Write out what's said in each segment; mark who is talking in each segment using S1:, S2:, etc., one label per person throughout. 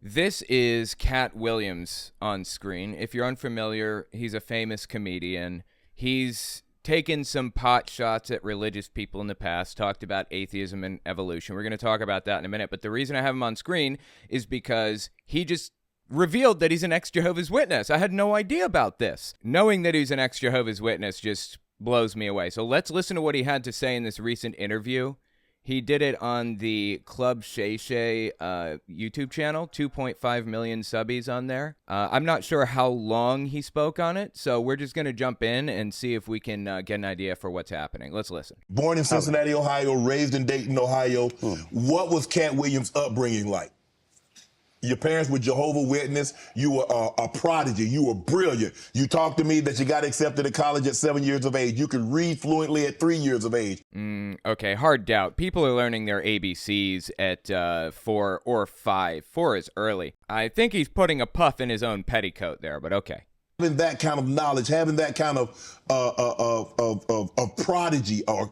S1: This is Katt Williams on screen. If you're unfamiliar, he's a famous comedian. He's taken some pot shots at religious people in the past, talked about atheism and evolution. We're going to talk about that in a minute. But the reason I have him on screen is because he just revealed that he's an ex-Jehovah's Witness. I had no idea about this. Knowing that he's an ex-Jehovah's Witness just blows me away. So let's listen to what he had to say in this recent interview. He did it on the Club Shay Shay YouTube channel, 2.5 million subbies on there. I'm not sure how long he spoke on it, so we're just going to jump in and see if we can get an idea for what's happening. Let's listen.
S2: Born in Cincinnati, Ohio, raised in Dayton, Ohio. What was Katt Williams' upbringing like? Your parents were Jehovah's Witness. You were a prodigy. You were brilliant. You talked to me that you got accepted to college at 7 years of age. You could read fluently at 3 years of age.
S1: Okay, hard doubt. People are learning their ABCs at 4 or 5. 4 is early. I think he's putting a puff in his own petticoat there, but okay.
S2: Having that kind of knowledge, having that kind of prodigy, was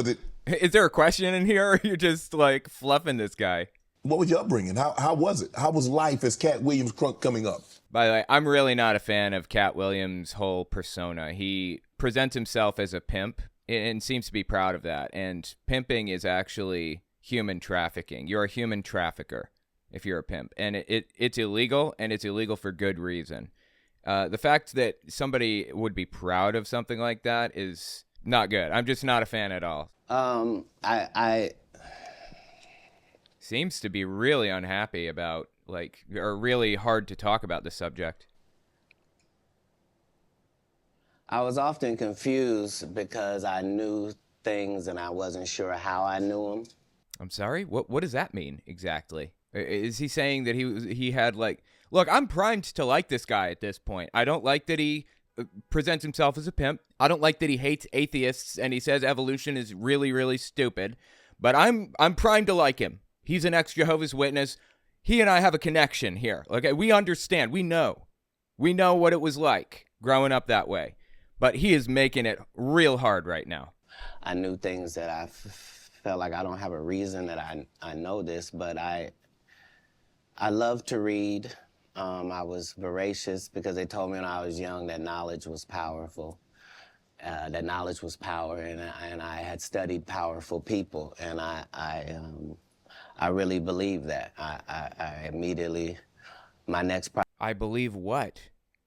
S2: it?
S1: Is there a question in here, or are you just, like, fluffing this guy?
S2: What was your upbringing? How was it? How was life as Katt Williams coming up?
S1: By the way, I'm really not a fan of Katt Williams' whole persona. He presents himself as a pimp and seems to be proud of that. And pimping is actually human trafficking. You're a human trafficker if you're a pimp. And it's illegal, and it's illegal for good reason. The fact that somebody would be proud of something like that is not good. I'm just not a fan at all.
S3: I
S1: seems to be really unhappy about, like, or really hard to talk about the subject.
S3: I was often confused because I knew things and I wasn't sure how I knew them.
S1: I'm sorry? What does that mean exactly? Is he saying that he had, like, look, I'm primed to like this guy at this point. I don't like that he presents himself as a pimp. I don't like that he hates atheists and he says evolution is really, really stupid. But I'm primed to like him. He's an ex-Jehovah's Witness. He and I have a connection here. Okay, we understand. We know what it was like growing up that way. But he is making it real hard right now.
S3: I knew things that I felt like I don't have a reason that I know this, but I love to read. I was voracious because they told me when I was young that knowledge was powerful. That knowledge was power, and I had studied powerful people, and I really believe that. I immediately, my next
S1: I believe what?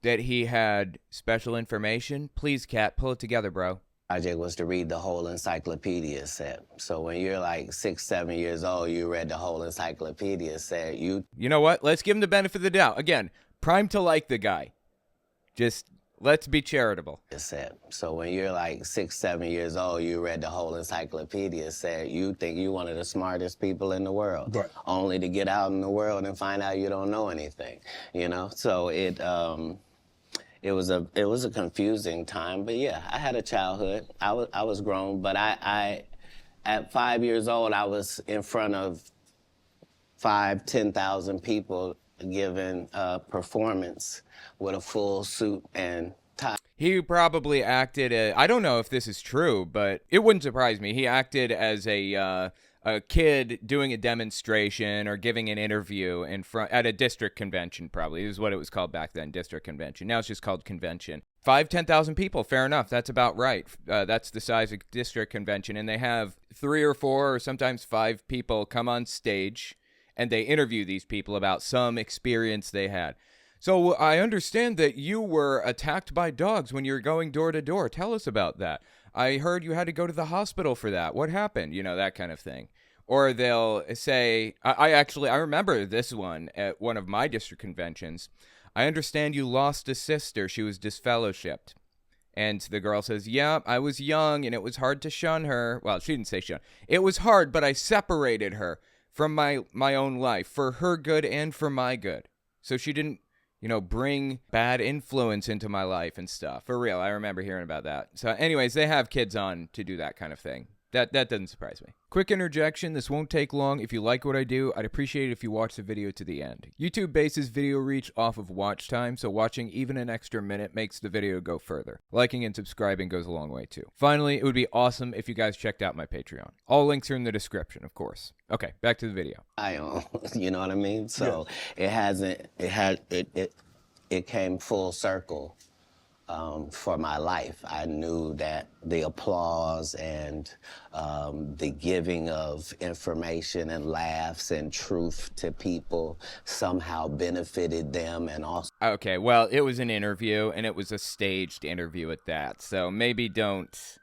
S1: That he had special information? Please, Katt, pull it together, bro.
S3: project was to read the whole encyclopedia set. So when you're like 6, 7 years old, you read the whole encyclopedia set. You
S1: know what? Let's give him the benefit of the doubt. Again, prime to like the guy. Just let's be charitable.
S3: Set. So when you're like 6, 7 years old, you read the whole encyclopedia set. You think you're one of the smartest people in the world,
S2: right,
S3: only to get out in the world and find out you don't know anything. You know, so it was a confusing time. But yeah, I had a childhood. I was grown, but I at 5 years old, I was in front of 10,000 people giving a performance with a full suit and tie.
S1: He probably acted I don't know if this is true, but it wouldn't surprise me. He acted as a kid doing a demonstration or giving an interview in front at a district convention, probably. This is what it was called back then, district convention. Now it's just called convention. 10,000 people, fair enough. That's about right. That's the size of district convention. And they have 3 or 4 or sometimes 5 people come on stage and they interview these people about some experience they had. So I understand that you were attacked by dogs when you were going door to door. Tell us about that. I heard you had to go to the hospital for that. What happened? You know, that kind of thing. Or they'll say, I remember this one at one of my district conventions. I understand you lost a sister. She was disfellowshipped. And the girl says, yeah, I was young and it was hard to shun her. Well, she didn't say shun. It was hard, but I separated her from my own life for her good and for my good. So she didn't, bring bad influence into my life and stuff. For real, I remember hearing about that. So anyways, they have kids on to do that kind of thing. That doesn't surprise me. Quick interjection, this won't take long. If you like what I do, I'd appreciate it if you watch the video to the end. YouTube bases video reach off of watch time, so watching even an extra minute makes the video go further. Liking and subscribing goes a long way too. Finally, it would be awesome if you guys checked out my Patreon. All links are in the description, of course. Okay, back to the video.
S3: You know what I mean? So it came full circle. For my life, I knew that the applause and the giving of information and laughs and truth to people somehow benefited them and also.
S1: Okay, well, it was an interview, and it was a staged interview at that, so maybe don't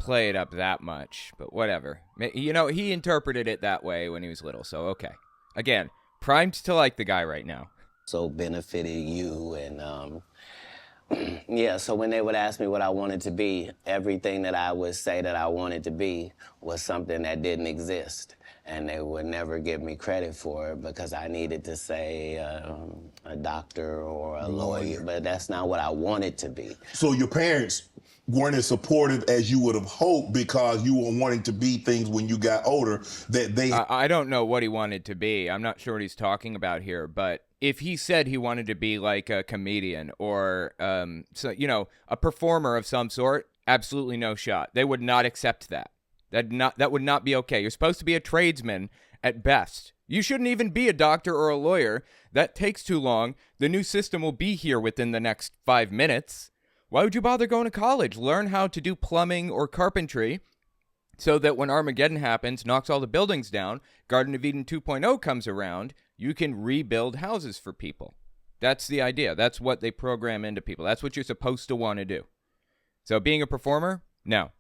S1: play it up that much, but whatever. You know, he interpreted it that way when he was little, so okay. Again, primed to like the guy right now.
S3: So benefited you and yeah, so when they would ask me what I wanted to be, everything that I would say that I wanted to be was something that didn't exist. And they would never give me credit for it because I needed to say a doctor or a lawyer, but that's not what I wanted to be.
S2: So your parents weren't as supportive as you would have hoped because you were wanting to be things when you got older that they...
S1: I don't know what he wanted to be. I'm not sure what he's talking about here, but if he said he wanted to be like a comedian or, a performer of some sort, absolutely no shot. They would not accept that. That would not be okay. You're supposed to be a tradesman at best. You shouldn't even be a doctor or a lawyer. That takes too long. The new system will be here within the next 5 minutes. Why would you bother going to college? Learn how to do plumbing or carpentry so that when Armageddon happens, knocks all the buildings down, Garden of Eden 2.0 comes around, you can rebuild houses for people. That's the idea. That's what they program into people. That's what you're supposed to want to do. So being a performer? No.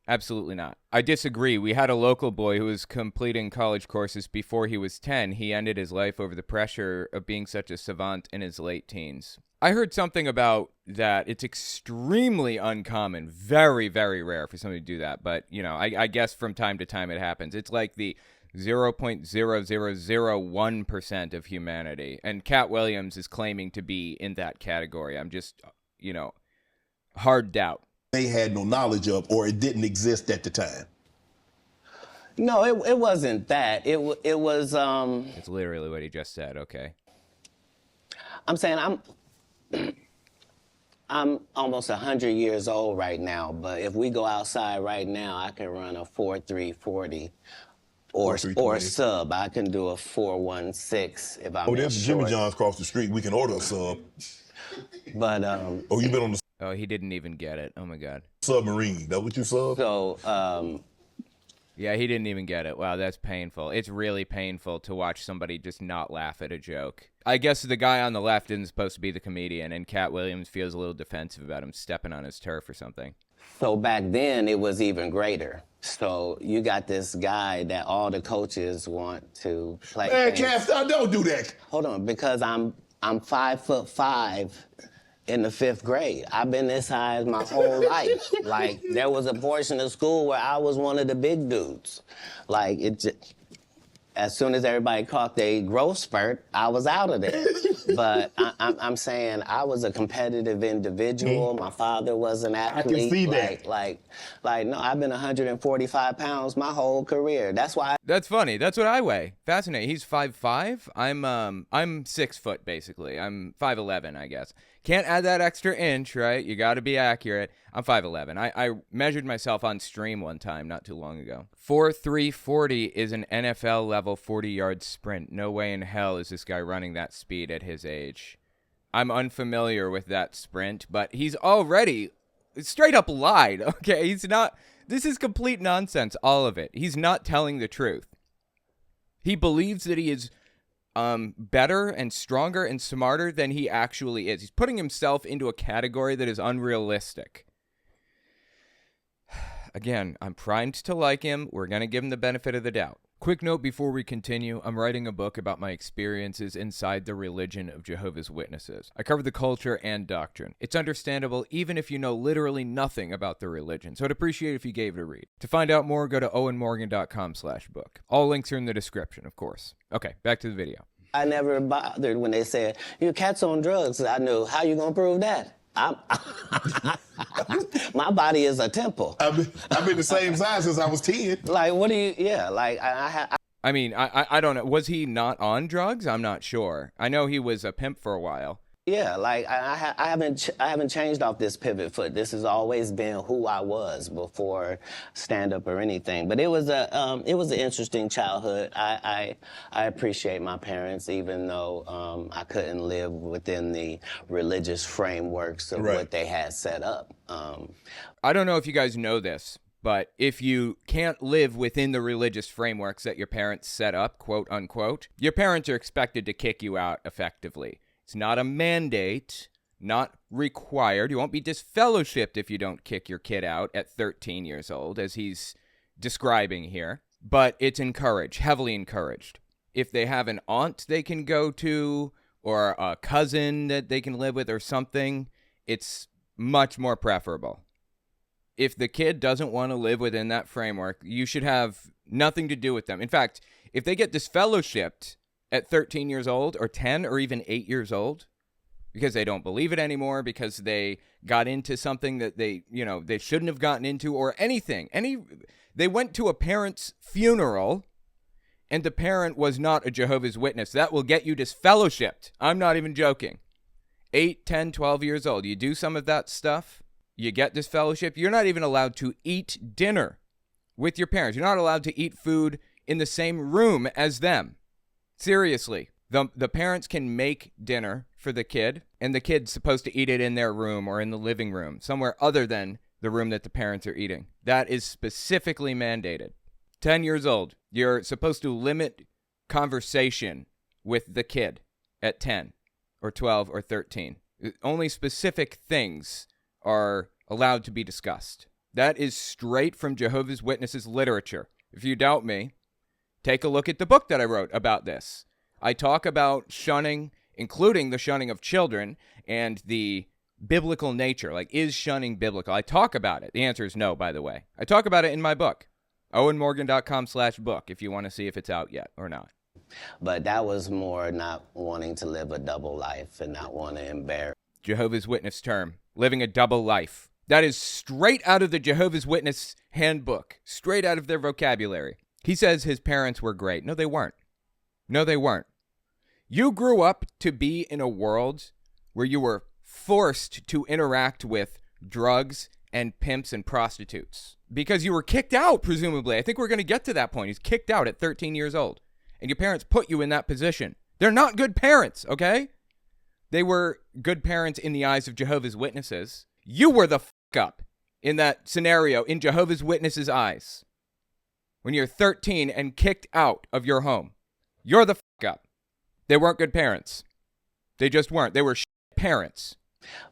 S1: Absolutely not. I disagree. We had a local boy who was completing college courses before he was 10. He ended his life over the pressure of being such a savant in his late teens. I heard something about that. It's extremely uncommon, very, very rare for somebody to do that. But, I guess from time to time it happens. It's like the 0.0001% of humanity. And Katt Williams is claiming to be in that category. I'm just, hard doubt.
S2: They had no knowledge of, or it didn't exist at the time.
S3: No, it wasn't that. It was.
S1: It's literally what he just said. Okay.
S3: I'm saying I'm almost 100 years old right now, but if we go outside right now, I can run a 4.340 or sub. I can do a 4.16 if I'm.
S2: Oh, there's Jimmy John's across the street. We can order a sub.
S3: But
S2: oh, you've been on the.
S1: Oh, he didn't even get it. Oh my God.
S2: Submarine. That what you sub?
S3: So
S1: yeah, he didn't even get it. Wow, that's painful. It's really painful to watch somebody just not laugh at a joke. I guess the guy on the left isn't supposed to be the comedian, and Katt Williams feels a little defensive about him stepping on his turf or something.
S3: So back then, it was even greater. So you got this guy that all the coaches want to play.
S2: Man, Katt, don't do that.
S3: Hold on, because I'm 5'5" in the 5th grade. I've been this high my whole life. Like, there was a portion of school where I was one of the big dudes. Like, as soon as everybody caught their growth spurt, I was out of there. But I'm saying I was a competitive individual. My father was an athlete.
S2: I can see that.
S3: Like, no, I've been 145 pounds my whole career. That's why.
S1: That's funny. That's what I weigh. Fascinating. He's 5'5". I'm 6 foot basically. I'm 5'11", I guess. Can't add that extra inch, right? You got to be accurate. I'm 5'11". I measured myself on stream one time not too long ago. 4.340 is an NFL level 40-yard sprint. No way in hell is this guy running that speed at his age. I'm unfamiliar with that sprint, but he's already straight up lied. Okay, he's not. This is complete nonsense, all of it. He's not telling the truth. He believes that he is better and stronger and smarter than he actually is. He's putting himself into a category that is unrealistic. Again, I'm primed to like him. We're going to give him the benefit of the doubt. Quick note before we continue, I'm writing a book about my experiences inside the religion of Jehovah's Witnesses. I cover the culture and doctrine. It's understandable even if you know literally nothing about the religion, so I'd appreciate if you gave it a read. To find out more, go to owenmorgan.com/book. All links are in the description, of course. Okay, back to the video.
S3: I never bothered when they said, your Katt's on drugs. I knew, how you gonna prove that? I'm, my body is a temple.
S2: I've been the same size since I was 10.
S3: Like, what do you? Yeah, like
S1: I mean, I don't know. Was he not on drugs? I'm not sure. I know he was a pimp for a while.
S3: Yeah, like I haven't changed off this pivot foot. This has always been who I was before stand up or anything. But it was an interesting childhood. I appreciate my parents, even though I couldn't live within the religious frameworks of what they had set up.
S1: I don't know if you guys know this, but if you can't live within the religious frameworks that your parents set up, quote unquote, your parents are expected to kick you out effectively. It's not a mandate, not required. You won't be disfellowshipped if you don't kick your kid out at 13 years old, as he's describing here. But it's encouraged, heavily encouraged. If they have an aunt they can go to, or a cousin that they can live with or something, it's much more preferable. If the kid doesn't want to live within that framework, you should have nothing to do with them. In fact, if they get disfellowshipped at 13 years old or 10 or even 8 years old, because they don't believe it anymore, because they got into something that they shouldn't have gotten into, or anything. They went to a parent's funeral and the parent was not a Jehovah's Witness. That will get you disfellowshipped. I'm not even joking. 8, 10, 12 years old. You do some of that stuff, you get disfellowship. You're not even allowed to eat dinner with your parents. You're not allowed to eat food in the same room as them. Seriously, the parents can make dinner for the kid, and the kid's supposed to eat it in their room or in the living room, somewhere other than the room that the parents are eating. That is specifically mandated. 10 years old, you're supposed to limit conversation with the kid at 10 or 12 or 13. Only specific things are allowed to be discussed. That is straight from Jehovah's Witnesses literature. If you doubt me, take a look at the book that I wrote about this. I talk about shunning, including the shunning of children, and the biblical nature. Like, is shunning biblical? I talk about it. The answer is no, by the way. I talk about it in my book, owenmorgan.com/book, if you want to see if it's out yet or not.
S3: But that was more not wanting to live a double life and not want to embarrass.
S1: Jehovah's Witness term, living a double life. That is straight out of the Jehovah's Witness handbook, straight out of their vocabulary. He says his parents were great. No, they weren't. No, they weren't. You grew up to be in a world where you were forced to interact with drugs and pimps and prostitutes because you were kicked out, presumably. I think we're going to get to that point. He's kicked out at 13 years old, and your parents put you in that position. They're not good parents, okay? They were good parents in the eyes of Jehovah's Witnesses. You were the up in that scenario in Jehovah's Witnesses' eyes. When you're 13 and kicked out of your home, you're the up. They weren't good parents. They just weren't. They were parents.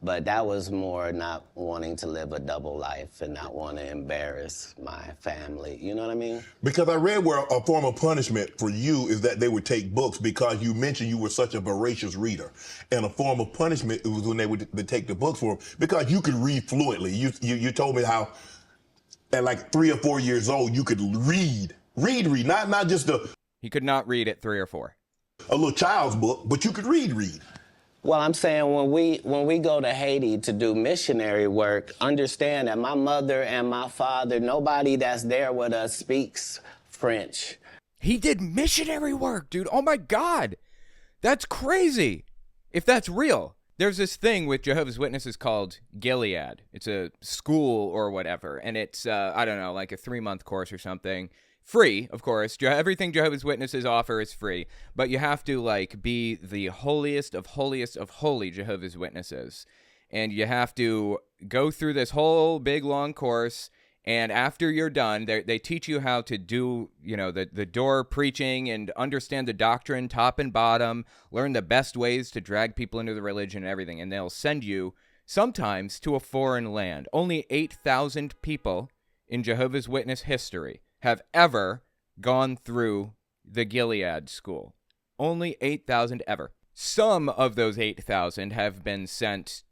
S3: But that was more not wanting to live a double life and not want to embarrass my family. You know what I mean?
S2: Because I read where a form of punishment for you is that they would take books because you mentioned you were such a voracious reader. And a form of punishment was when they would take the books for them because you could read fluently. You told me how at like 3 or 4 years old you could read, not just
S1: He could not read at 3 or 4.
S2: A little child's book, but you could read.
S3: Well, I'm saying when we go to Haiti to do missionary work, understand that my mother and my father, nobody that's there with us speaks French.
S1: He did missionary work, dude. Oh my God. That's crazy. If that's real. There's this thing with Jehovah's Witnesses called Gilead. It's a school or whatever, and it's, I don't know, like a 3-month course or something. Free, of course. Everything Jehovah's Witnesses offer is free, but you have to like be the holiest of holy Jehovah's Witnesses, and you have to go through this whole big long course. And after you're done, they teach you how to do, the door preaching and understand the doctrine top and bottom, learn the best ways to drag people into the religion and everything, and they'll send you sometimes to a foreign land. Only 8,000 people in Jehovah's Witness history have ever gone through the Gilead school. Only 8,000 ever. Some of those 8,000 have been sent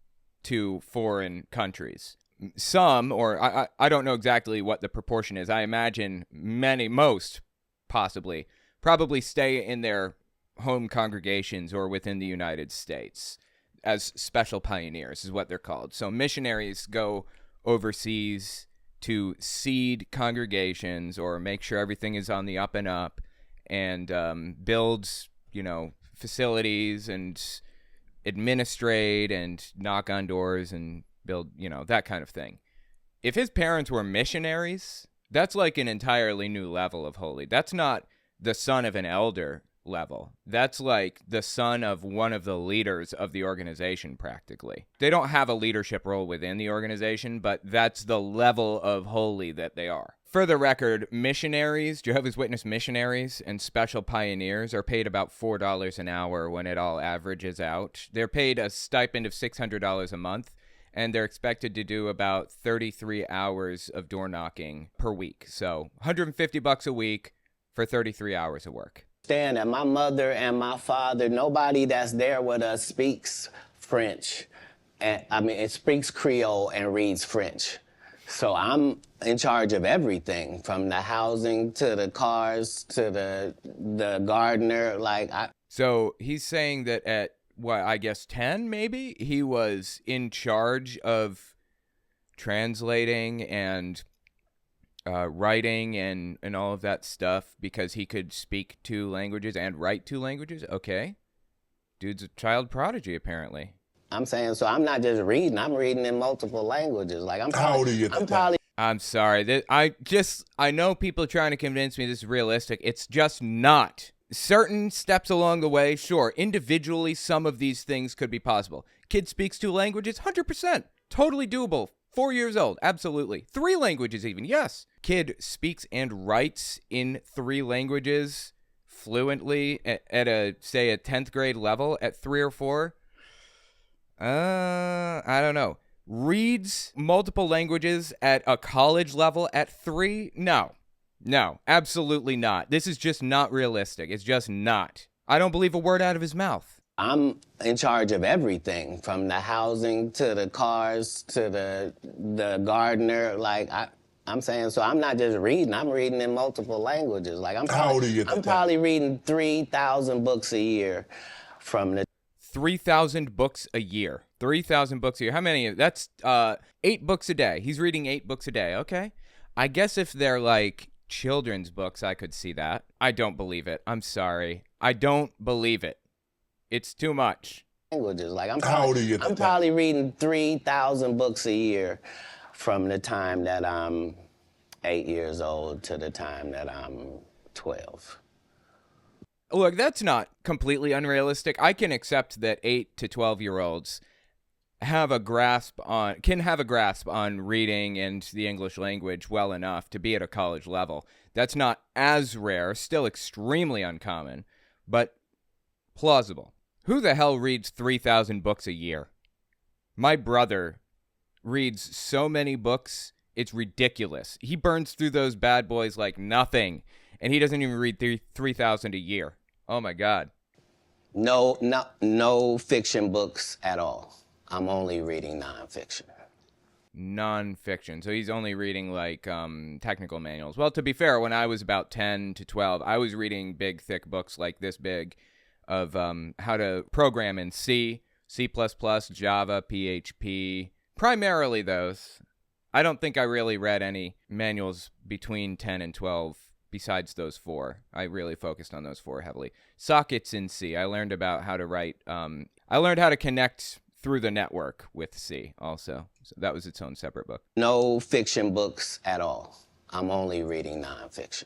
S1: to foreign countries. Some, or I don't know exactly what the proportion is. I imagine most, probably stay in their home congregations or within the United States. as special pioneers is what they're called. So missionaries go overseas to seed congregations or make sure everything is on the up and up, and build, facilities and administrate and knock on doors and build, that kind of thing. If his parents were missionaries, that's like an entirely new level of holy. That's not the son of an elder level. That's like the son of one of the leaders of the organization, practically. They don't have a leadership role within the organization, but that's the level of holy that they are. For the record, missionaries, Jehovah's Witness missionaries and special pioneers are paid about $4 an hour when it all averages out. They're paid a stipend of $600 a month, and they're expected to do about 33 hours of door knocking per week. So $150 a week for 33 hours of work.
S3: Understand that my mother and my father, nobody that's there with us speaks French. It speaks Creole and reads French. So I'm in charge of everything, from the housing to the cars to the gardener.
S1: So he's saying that at, I guess 10 maybe, he was in charge of translating and writing and all of that stuff because he could speak 2 languages and write 2 languages. Okay. Dude's a child prodigy, apparently.
S3: I'm saying, so I'm not just reading, I'm reading in multiple languages.
S2: How old are you?
S1: I'm sorry. I know people trying to convince me this is realistic. It's just not. Certain steps along the way, sure. Individually, some of these things could be possible. Kid speaks 2 languages, 100%. Totally doable. 4 years old, absolutely. 3 languages even, yes. Kid speaks and writes in 3 languages fluently at a 10th grade level at 3 or 4. I don't know. Reads multiple languages at a college level at 3? No, absolutely not. This is just not realistic. It's just not. I don't believe a word out of his mouth.
S3: I'm in charge of everything, from the housing to the cars to the gardener. I'm saying, so I'm not just reading, I'm reading in multiple languages.
S2: How old are you?
S3: I'm probably reading 3,000 books a year from the
S1: 3,000 books a year. 3,000 books a year. How many? That's 8 books a day. He's reading 8 books a day. Okay. I guess if they're like children's books, I could see that. I don't believe it. I'm sorry. I don't believe it. It's too much.
S3: Languages.
S2: How old are you?
S3: I'm probably reading 3,000 books a year from the time that I'm 8 years old to the time that I'm 12.
S1: Look, that's not completely unrealistic. I can accept that 8 to 12-year-olds can have a grasp on reading and the English language well enough to be at a college level. That's not as rare, still extremely uncommon, but plausible. Who the hell reads 3,000 books a year? My brother reads so many books, it's ridiculous. He burns through those bad boys like nothing, and he doesn't even read 3,000 a year. Oh my God.
S3: No fiction books at all. I'm only reading nonfiction.
S1: Nonfiction. So he's only reading technical manuals. Well, to be fair, when I was about 10 to 12, I was reading big, thick books like this big of how to program in C, C++, Java, PHP, primarily those. I don't think I really read any manuals between 10 and 12 besides those 4. I really focused on those 4 heavily. Sockets in C. I learned about how to write. I learned how to connect through the network with C also. So that was its own separate book.
S3: No fiction books at all. I'm only reading nonfiction.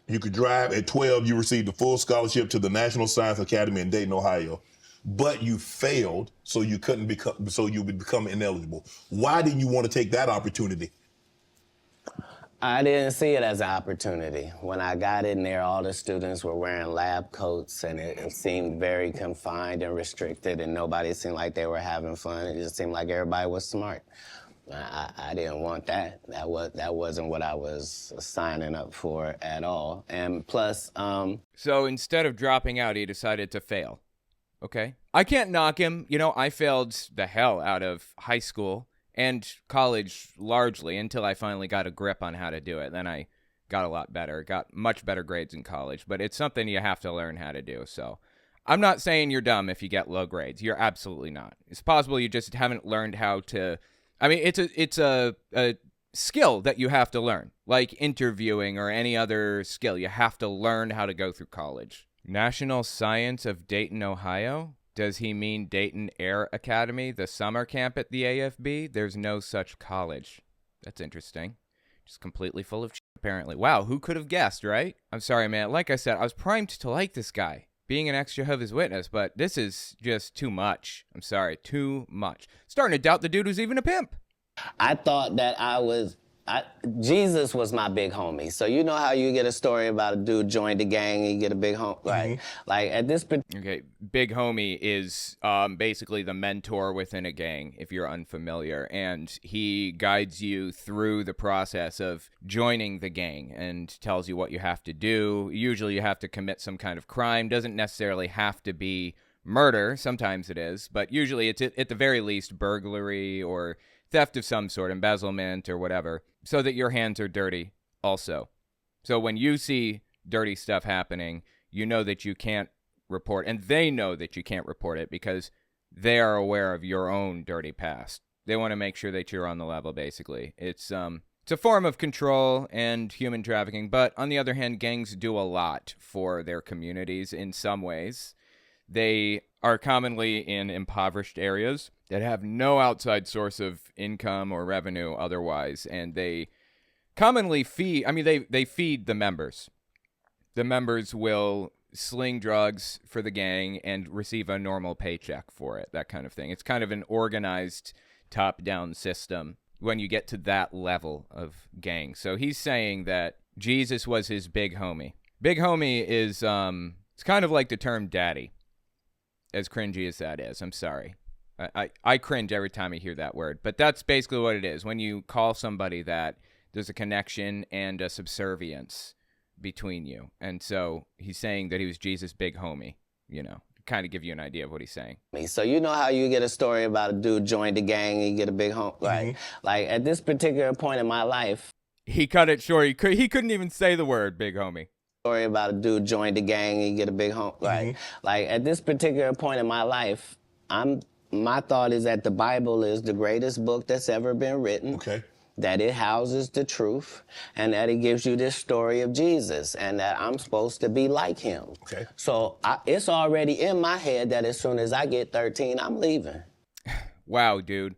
S2: You could drive. At 12, you received a full scholarship to the National Science Academy in Dayton, Ohio, but you failed, so you would become ineligible. Why didn't you want to take that opportunity?
S3: I didn't see it as an opportunity. When I got in there, all the students were wearing lab coats, and it seemed very confined and restricted, and nobody seemed like they were having fun. It just seemed like everybody was smart. I didn't want that. That wasn't what I was signing up for at all. And plus,
S1: So instead of dropping out, he decided to fail. Okay. I can't knock him. I failed the hell out of high school and college largely until I finally got a grip on how to do it. Then I got a lot better, got much better grades in college, but it's something you have to learn how to do. So I'm not saying you're dumb if you get low grades. You're absolutely not. It's possible you just haven't learned how to. I mean, it's a skill that you have to learn, like interviewing or any other skill. You have to learn how to go through college. National Science of Dayton, Ohio? Does he mean Dayton Air Academy, the summer camp at the AFB? There's no such college. That's interesting. Just completely full of shit, apparently. Wow, who could have guessed, right? I'm sorry, man. Like I said, I was primed to like this guy, being an ex-Jehovah's Witness, but this is just too much. I'm sorry, too much. Starting to doubt the dude was even a pimp.
S3: I thought that Jesus was my big homie. So you know how you get a story about a dude joined the gang and you get a big homie, right? Like at this
S1: Okay, big homie is basically the mentor within a gang, if you're unfamiliar, and he guides you through the process of joining the gang and tells you what you have to do. Usually you have to commit some kind of crime. Doesn't necessarily have to be murder. Sometimes it is, but usually it's at the very least burglary or theft of some sort, embezzlement or whatever, so that your hands are dirty also. So when you see dirty stuff happening, you know that you can't report, and they know that you can't report it because they are aware of your own dirty past. They want to make sure that you're on the level, basically. It's a form of control and human trafficking, but on the other hand, gangs do a lot for their communities in some ways. They are commonly in impoverished areas that have no outside source of income or revenue otherwise, and they commonly feed, they feed the members. The members will sling drugs for the gang and receive a normal paycheck for it, that kind of thing. It's kind of an organized top-down system when you get to that level of gang. So he's saying that Jesus was his big homie. Big homie is, it's kind of like the term daddy, as cringy as that is. I'm sorry. I cringe every time I hear that word, but that's basically what it is. When you call somebody that, there's a connection and a subservience between you. And so he's saying that he was Jesus' big homie, kind of give you an idea of what he's saying.
S3: So you know how you get a story about a dude joined the gang and you get a big homie, right? Like at this particular point in my life.
S1: He cut it short. He couldn't even say the word big homie.
S3: Story about a dude joined the gang and you get a big homie, right? Like at this particular point in my life, my thought is that the Bible is the greatest book that's ever been written.
S2: Okay.
S3: That it houses the truth, and that it gives you this story of Jesus, and that I'm supposed to be like him.
S2: Okay.
S3: So it's already in my head that as soon as I get 13, I'm leaving.
S1: Wow, dude.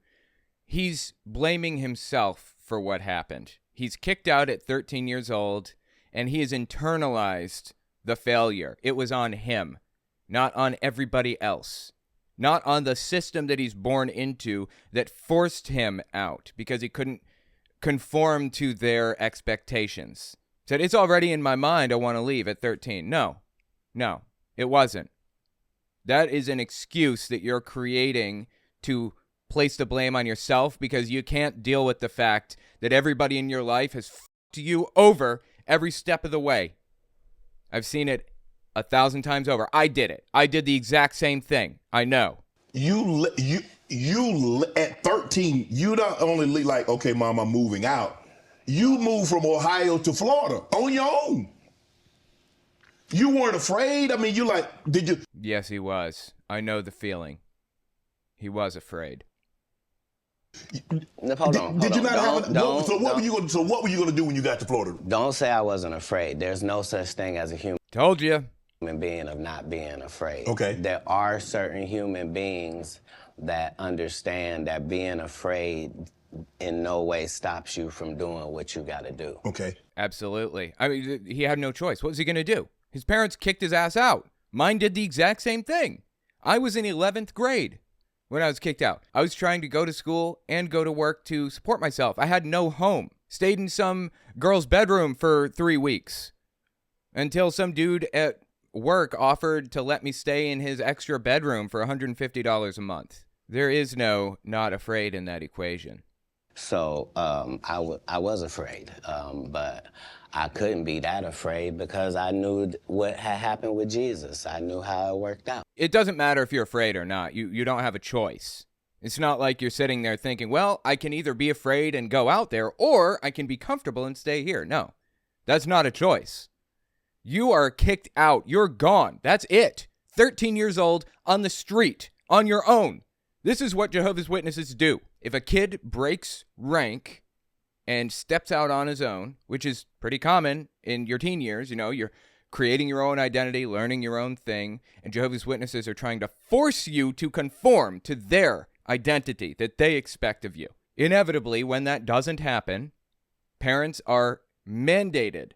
S1: He's blaming himself for what happened. He's kicked out at 13 years old, and he has internalized the failure. It was on him, not on everybody else. Not on the system that he's born into that forced him out because he couldn't conform to their expectations. Said, it's already in my mind, I want to leave at 13. No, it wasn't. That is an excuse that you're creating to place the blame on yourself because you can't deal with the fact that everybody in your life has fucked you over every step of the way. I've seen it 1,000 times over. I did it. I did the exact same thing. I know.
S2: You at 13, you not only like, okay, mom, I'm moving out. You moved from Ohio to Florida on your own. You weren't afraid? I mean, did you?
S1: Yes, he was. I know the feeling. He was afraid.
S3: Hold on.
S2: Did you not have it? So what were you going to do when you got to Florida?
S3: Don't say I wasn't afraid. There's no such thing as a human.
S1: Told you.
S3: Human being of not being afraid.
S2: Okay.
S3: There are certain human beings that understand that being afraid in no way stops you from doing what you got to do.
S2: Okay.
S1: Absolutely. I mean, he had no choice. What was he going to do? His parents kicked his ass out. Mine did the exact same thing. I was in 11th grade when I was kicked out. I was trying to go to school and go to work to support myself. I had no home. Stayed in some girl's bedroom for 3 weeks until some dude at work offered to let me stay in his extra bedroom for $150 a month. There is no not afraid in that equation.
S3: So I was afraid, but I couldn't be that afraid because I knew what had happened with Jesus. I knew how it worked out.
S1: It doesn't matter if you're afraid or not. You don't have a choice. It's not like you're sitting there thinking, well, I can either be afraid and go out there, or I can be comfortable and stay here. No, that's not a choice. You are kicked out. You're gone. That's it. 13 years old on the street on your own. This is what Jehovah's Witnesses do. If a kid breaks rank and steps out on his own, which is pretty common in your teen years, you're creating your own identity, learning your own thing, and Jehovah's Witnesses are trying to force you to conform to their identity that they expect of you. Inevitably, when that doesn't happen, parents are mandated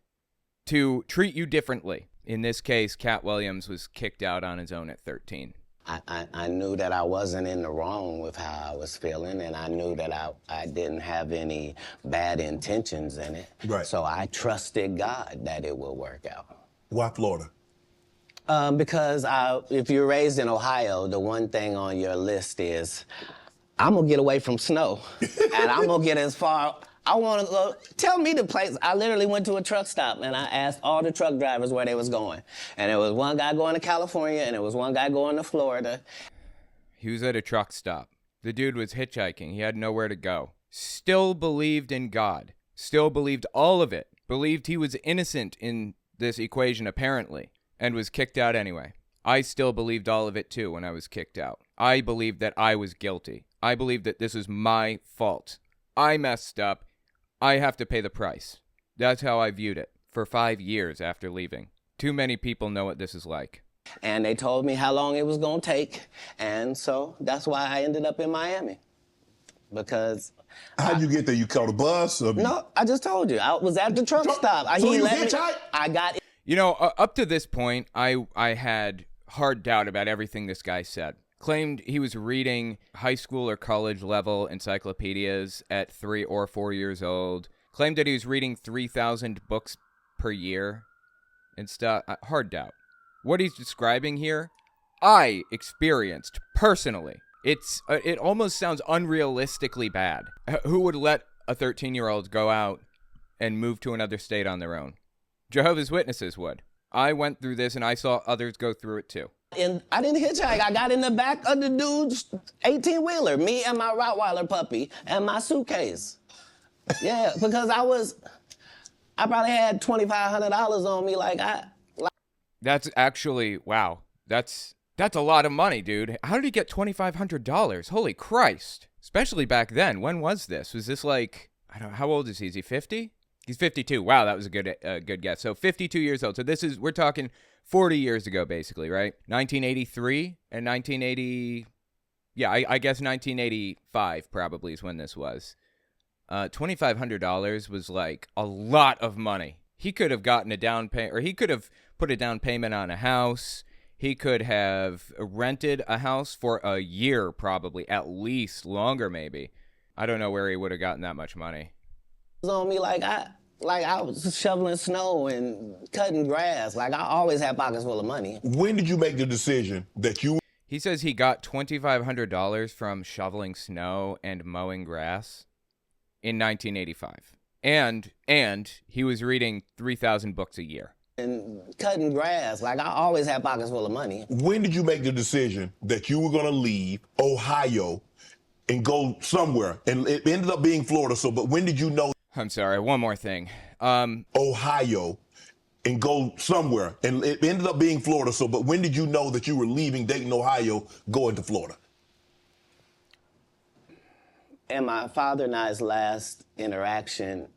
S1: to treat you differently. In this case, Katt Williams was kicked out on his own at 13.
S3: I knew that I wasn't in the wrong with how I was feeling, and I knew that I didn't have any bad intentions in it.
S2: Right.
S3: So I trusted God that it would work out.
S2: Why Florida?
S3: Because if you're raised in Ohio, the one thing on your list is, I'm gonna get away from snow, and I'm gonna get as far. I want to go. Tell me the place. I literally went to a truck stop and I asked all the truck drivers where they was going. And there was one guy going to California and there was one guy going to Florida.
S1: He was at a truck stop. The dude was hitchhiking. He had nowhere to go. Still believed in God. Still believed all of it. Believed he was innocent in this equation, apparently, and was kicked out anyway. I still believed all of it, too, when I was kicked out. I believed that I was guilty. I believed that this was my fault. I messed up. I have to pay the price. That's how I viewed it for 5 years after leaving. Too many people know what this is like.
S3: And they told me how long it was going to take. And so that's why I ended up in Miami. Because...
S2: How'd you get there? You caught a bus?
S3: No, I just told you. I was at the truck stop.
S2: So you hitchhiked?
S3: I got...
S1: Up to this point, I had hard doubt about everything this guy said. Claimed he was reading high school or college level encyclopedias at 3 or 4 years old. Claimed that he was reading 3,000 books per year and stuff. Hard doubt. What he's describing here, I experienced personally. It almost sounds unrealistically bad. Who would let a 13-year-old go out and move to another state on their own? Jehovah's Witnesses would. I went through this and I saw others go through it too.
S3: And I didn't hitchhike. I got in the back of the dude's 18-wheeler, me and my Rottweiler puppy and my suitcase. Yeah, because I probably had $2,500 on me.
S1: That's actually, wow. That's a lot of money, dude. How did he get $2,500? Holy Christ. Especially back then. When was this? Was this like, I don't know, how old is he? Is he 50? He's 52. Wow, that was a good guess. So 52 years old. So we're talking 40 years ago, basically, right? 1983 and 1980. Yeah, I guess 1985 probably is when this was. $2,500 was like a lot of money. He could have gotten a down payment, or he could have put a down payment on a house. He could have rented a house for a year, probably, at least longer, maybe. I don't know where he would have gotten that much money.
S3: On me I was shoveling snow and cutting grass. I always had pockets full of money.
S2: When did you make the decision that you...
S1: He says he got $2,500 from shoveling snow and mowing grass in 1985. And he was reading 3,000 books a year.
S3: And cutting grass. I always had pockets full of money.
S2: When did you make the decision that you were going to leave Ohio and go somewhere? And it ended up being Florida, but when did you know...
S1: I'm sorry, one more thing.
S2: Ohio and go somewhere. And it ended up being Florida, but when did you know that you were leaving Dayton, Ohio, going to Florida?
S3: In my father and I's last interaction,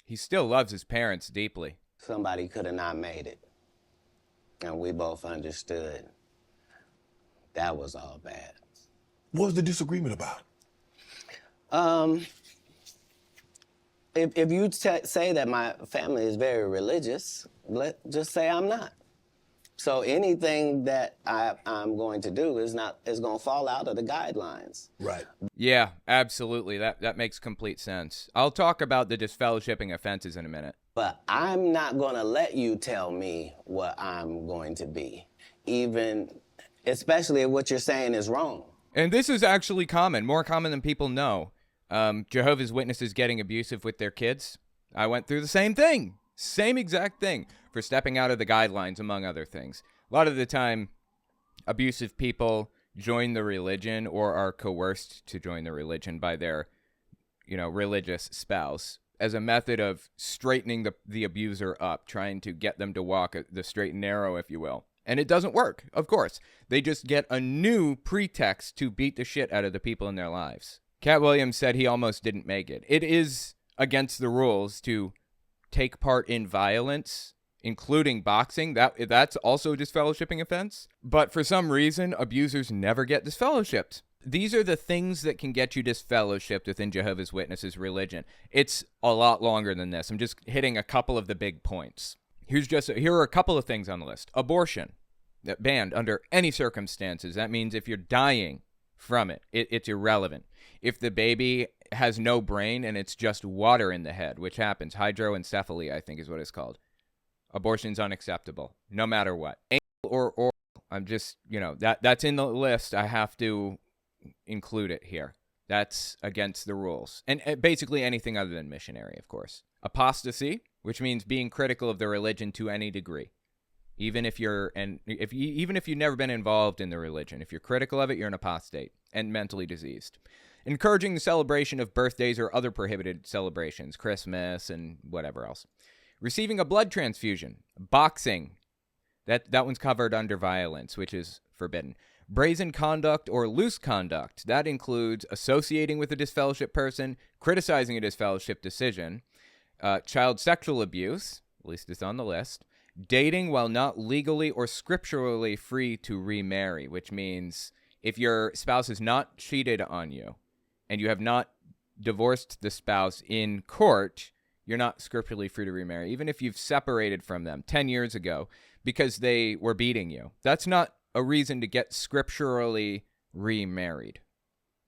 S1: he still loves his parents deeply.
S3: Somebody could have not made it. And we both understood that was all bad.
S2: What was the disagreement about?
S3: If you say that my family is very religious, just say I'm not. So anything that I'm going to do is going to fall out of the guidelines.
S2: Right.
S1: Yeah, absolutely. That makes complete sense. I'll talk about the disfellowshipping offenses in a minute.
S3: But I'm not going to let you tell me what I'm going to be, especially if what you're saying is wrong.
S1: And this is actually common, more common than people know. Jehovah's Witnesses getting abusive with their kids. I went through the same thing. Same exact thing for stepping out of the guidelines, among other things. A lot of the time, abusive people join the religion or are coerced to join the religion by their, religious spouse. as a method of straightening the abuser up, trying to get them to walk the straight and narrow, if you will. And it doesn't work, of course. They just get a new pretext to beat the shit out of the people in their lives. Katt Williams said he almost didn't make it. It is against the rules to take part in violence, including boxing. That's also a disfellowshipping offense. But for some reason, abusers never get disfellowshipped. These are the things that can get you disfellowshipped within Jehovah's Witnesses religion. It's a lot longer than this. I'm just hitting a couple of the big points. Here are a couple of things on the list. Abortion, banned under any circumstances. That means if you're dying from it, it's irrelevant. If the baby has no brain and it's just water in the head, which happens, hydroencephaly, I think is what it's called, abortion's unacceptable, no matter what. Anal or oral, I'm just, that's in the list. I have to include it here. That's against the rules. And basically anything other than missionary, of course. Apostasy, which means being critical of the religion to any degree. Even if you've never been involved in the religion, if you're critical of it, you're an apostate and mentally diseased. Encouraging the celebration of birthdays or other prohibited celebrations, Christmas and whatever else. Receiving a blood transfusion, boxing, that one's covered under violence, which is forbidden. Brazen conduct or loose conduct, that includes associating with a disfellowship person, criticizing a disfellowship decision, child sexual abuse, at least it's on the list, dating while not legally or scripturally free to remarry, which means if your spouse has not cheated on you and you have not divorced the spouse in court, you're not scripturally free to remarry, even if you've separated from them 10 years ago because they were beating you. That's not a reason to get scripturally remarried.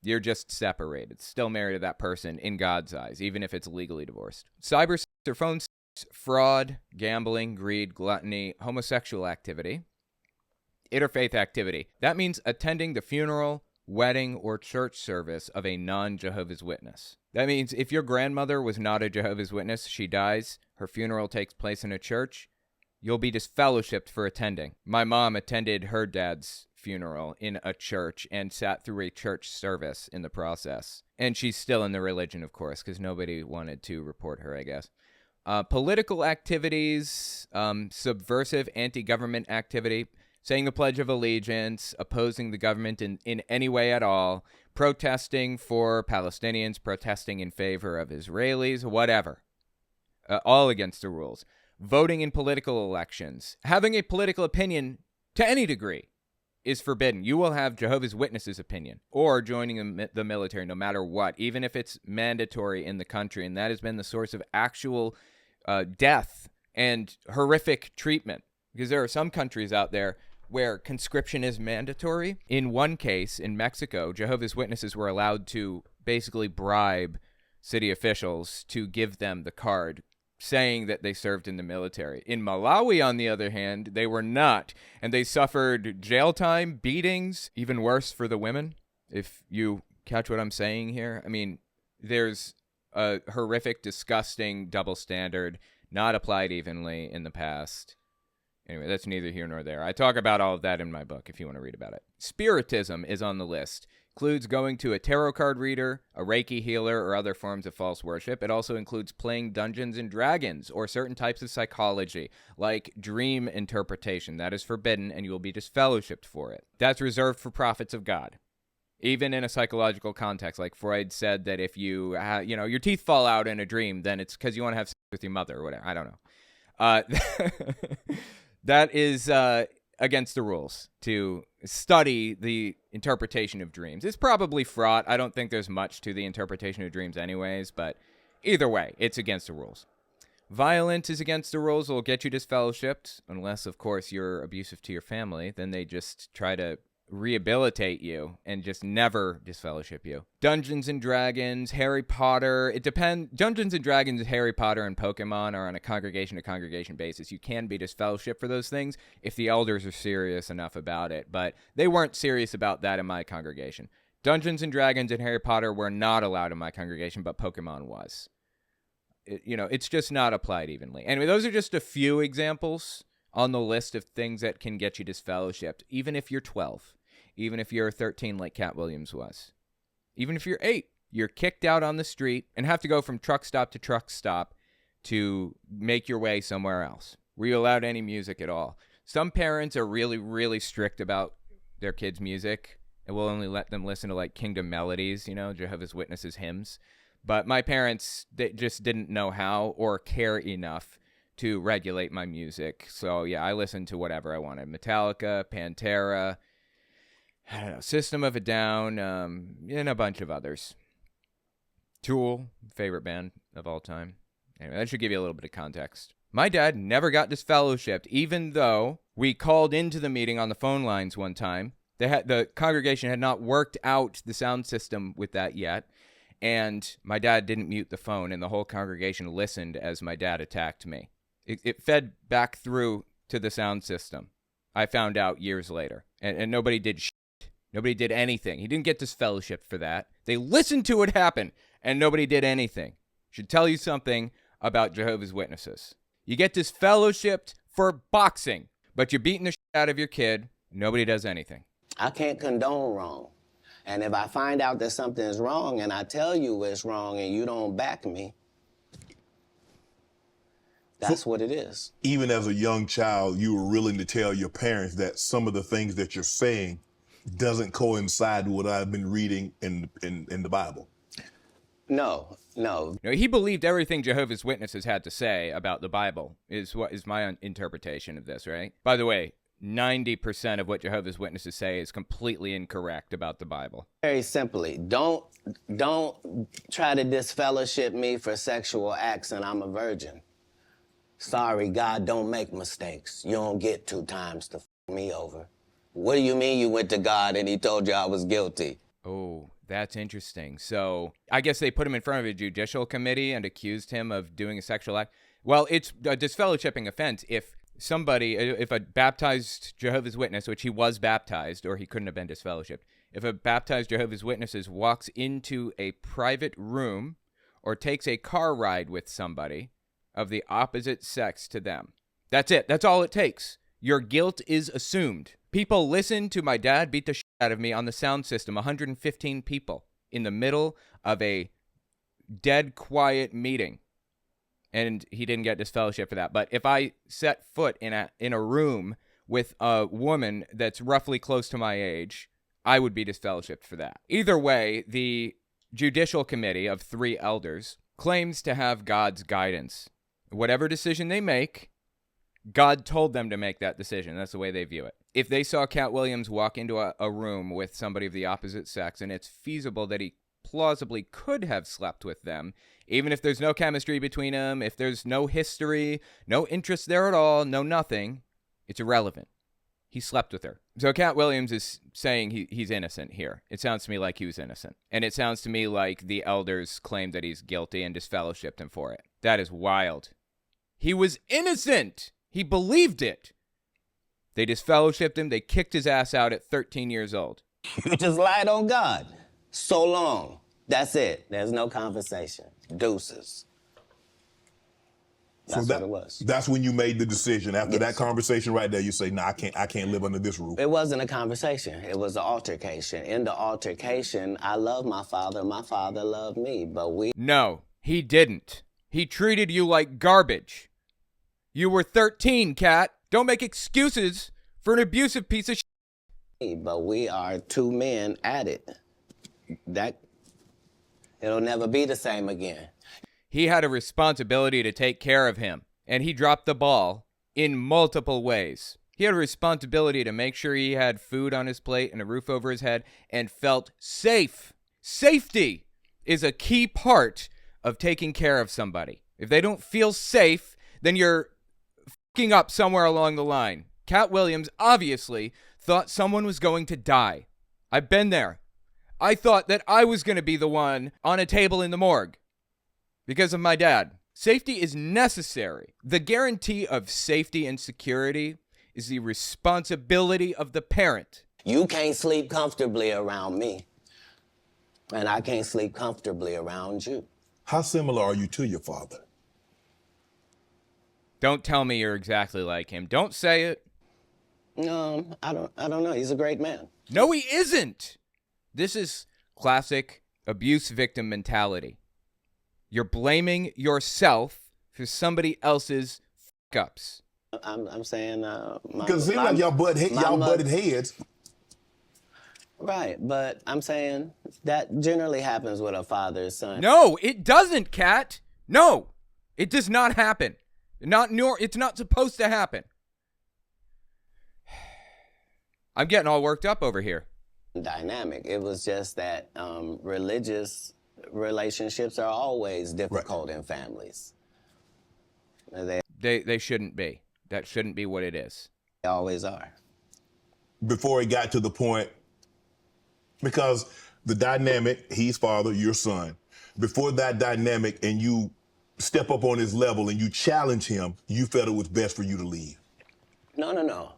S1: You're just separated, still married to that person in God's eyes, even if it's legally divorced. Cyber sex or phone sex, fraud, gambling, greed, gluttony, homosexual activity, interfaith activity. That means attending the funeral, wedding, or church service of a non-Jehovah's Witness. That means if your grandmother was not a Jehovah's Witness, she dies, her funeral takes place in a church, you'll be disfellowshipped for attending. My mom attended her dad's funeral in a church and sat through a church service in the process. And she's still in the religion, of course, because nobody wanted to report her, I guess. Political activities, subversive anti-government activity, saying the Pledge of Allegiance, opposing the government in any way at all, protesting for Palestinians, protesting in favor of Israelis, whatever. All against the rules. Voting in political elections, having a political opinion to any degree is forbidden. You will have Jehovah's Witnesses' opinion or joining the military no matter what, even if it's mandatory in the country. And that has been the source of actual death and horrific treatment, because there are some countries out there where conscription is mandatory. In one case, in Mexico, Jehovah's Witnesses were allowed to basically bribe city officials to give them the card saying that they served in the military. In Malawi, on the other hand, they were not, and they suffered jail time, beatings, even worse for the women, if you catch what I'm saying here. I mean, there's a horrific, disgusting double standard, not applied evenly in the past. Anyway, that's neither here nor there. I talk about all of that in my book if you want to read about it. Spiritism is on the list. Includes going to a tarot card reader, a Reiki healer, or other forms of false worship. It also includes playing Dungeons and Dragons or certain types of psychology, like dream interpretation. That is forbidden, and you will be disfellowshipped for it. That's reserved for prophets of God. Even in a psychological context, like Freud said that if you, your teeth fall out in a dream, then it's because you want to have sex with your mother or whatever. I don't know. That is against the rules to study the interpretation of dreams. It's probably fraught. I don't think there's much to the interpretation of dreams anyways, but either way, it's against the rules. Violence is against the rules. It'll get you disfellowshipped, unless, of course, you're abusive to your family. Then they just try to rehabilitate you and just never disfellowship you. Dungeons and Dragons, Harry Potter, it depends. Dungeons and Dragons, Harry Potter, and Pokemon are on a congregation-to-congregation basis. You can be disfellowshipped for those things if the elders are serious enough about it, but they weren't serious about that in my congregation. Dungeons and Dragons and Harry Potter were not allowed in my congregation, but Pokemon was. It's just not applied evenly. Anyway, those are just a few examples on the list of things that can get you disfellowshipped, even if you're 12, even if you're 13 like Katt Williams was, even if you're 8, you're kicked out on the street and have to go from truck stop to truck stop to make your way somewhere else. Were you allowed any music at all? Some parents are really, really strict about their kids' music and will only let them listen to like Kingdom Melodies, Jehovah's Witnesses hymns. But my parents, they just didn't know how or care enough to regulate my music. So yeah, I listened to whatever I wanted. Metallica, Pantera, I don't know, System of a Down, and a bunch of others. Tool, favorite band of all time. Anyway, that should give you a little bit of context. My dad never got disfellowshipped, even though we called into the meeting on the phone lines one time. The congregation had not worked out the sound system with that yet, and my dad didn't mute the phone, and the whole congregation listened as my dad attacked me. It fed back through to the sound system. I found out years later, and nobody did shit. Nobody did anything. He didn't get disfellowshipped for that. They listened to it happen, and nobody did anything. Should tell you something about Jehovah's Witnesses. You get disfellowshipped for boxing, but you're beating the shit out of your kid. Nobody does anything.
S3: I can't condone wrong. And if I find out that something is wrong and I tell you it's wrong and you don't back me, that's what it is.
S2: Even as a young child, you were willing to tell your parents that some of the things that you're saying doesn't coincide with what I've been reading in the Bible.
S3: No.
S1: He believed everything Jehovah's Witnesses had to say about the Bible, is what is my interpretation of this, right? By the way, 90% of what Jehovah's Witnesses say is completely incorrect about the Bible.
S3: Very simply, don't try to disfellowship me for sexual acts and I'm a virgin. Sorry, God don't make mistakes. You don't get 2 times to f me over. What do you mean you went to God and he told you I was guilty?
S1: Oh, that's interesting. So I guess they put him in front of a judicial committee and accused him of doing a sexual act. Well, it's a disfellowshipping offense if a baptized Jehovah's Witness, which he was baptized or he couldn't have been disfellowshipped, if a baptized Jehovah's Witnesses walks into a private room or takes a car ride with somebody of the opposite sex to them. That's it. That's all it takes. Your guilt is assumed. People listen to my dad beat the shit out of me on the sound system, 115 people in the middle of a dead quiet meeting. And he didn't get disfellowship for that. But if I set foot in a room with a woman that's roughly close to my age, I would be disfellowshipped for that. Either way, the judicial committee of 3 elders claims to have God's guidance. Whatever decision they make, God told them to make that decision. That's the way they view it. If they saw Katt Williams walk into a room with somebody of the opposite sex, and it's feasible that he plausibly could have slept with them, even if there's no chemistry between them, if there's no history, no interest there at all, no nothing, it's irrelevant. He slept with her. So Katt Williams is saying he's innocent here. It sounds to me like he was innocent. And it sounds to me like the elders claimed that he's guilty and disfellowshipped him for it. That is wild. He was innocent. He believed it. They disfellowshipped him. They kicked his ass out at 13 years old.
S3: You just lied on God. So long. That's it. There's no conversation. Deuces. That's what it was.
S2: That's when you made the decision. After
S3: Yes.
S2: that conversation right there, you say, "Nah, I can't live under this roof."
S3: It wasn't a conversation. It was an altercation. In the altercation, I love my father. My father loved me. But
S1: No, he didn't. He treated you like garbage. You were 13, Katt. Don't make excuses for an abusive piece of shit.
S3: But we are 2 men at it. It'll never be the same again.
S1: He had a responsibility to take care of him, and he dropped the ball in multiple ways. He had a responsibility to make sure he had food on his plate and a roof over his head and felt safe. Safety is a key part of taking care of somebody. If they don't feel safe, then you're fucking up somewhere along the line. Katt Williams obviously thought someone was going to die. I've been there. I thought that I was going to be the one on a table in the morgue because of my dad. Safety is necessary. The guarantee of safety and security is the responsibility of the parent.
S3: You can't sleep comfortably around me, and I can't sleep comfortably around you.
S2: How similar are you to your father?
S1: Don't tell me you're exactly like him. Don't say it.
S3: I don't know. He's a great man.
S1: No, he isn't. This is classic abuse victim mentality. You're blaming yourself for somebody else's fuck-ups.
S3: I'm saying,
S2: Because it seems like y'all butted heads.
S3: Right, but I'm saying that generally happens with a father's son.
S1: No, it doesn't, Katt. No, it does not happen. It's not supposed to happen. I'm getting all worked up over here.
S3: Dynamic. It was just that religious relationships are always difficult in families.
S1: They shouldn't be. That shouldn't be what it is.
S3: They always are.
S2: Before it got to the point, because the dynamic, he's father, you're son. Before that dynamic and you step up on his level and you challenge him, you felt it was best for you to leave.
S3: No.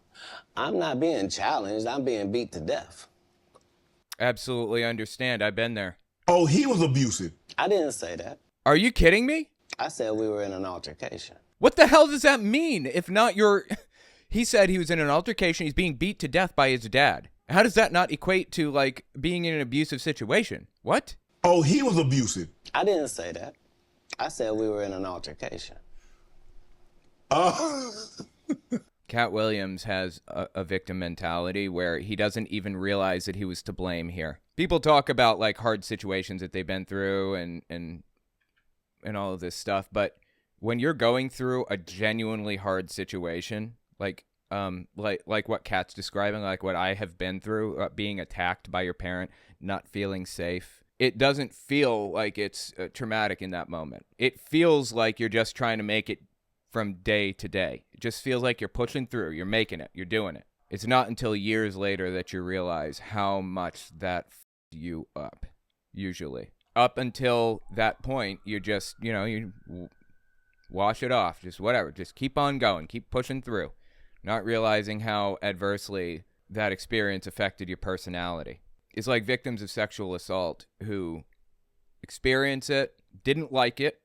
S3: I'm not being challenged. I'm being beat to death.
S1: Absolutely understand. I've been there.
S2: Oh, he was abusive.
S3: I didn't say that.
S1: Are you kidding me?
S3: I said we were in an altercation.
S1: What the hell does that mean? If not your... He said he was in an altercation. He's being beat to death by his dad. How does that not equate to, like, being in an abusive situation? What?
S2: Oh, he was abusive.
S3: I didn't say that. I said we were in an altercation.
S1: Katt Williams has a victim mentality where he doesn't even realize that he was to blame here. People talk about, like, hard situations that they've been through and all of this stuff, but when you're going through a genuinely hard situation, like what Katt's describing, like what I have been through, being attacked by your parent, not feeling safe, it doesn't feel like it's traumatic in that moment. It feels like you're just trying to make it from day to day. It just feels like you're pushing through, you're making it, you're doing it. It's not until years later that you realize how much that f***ed you up, usually. Up until that point, you just, you wash it off, just whatever, just keep on going, keep pushing through, not realizing how adversely that experience affected your personality. It's like victims of sexual assault who experience it, didn't like it,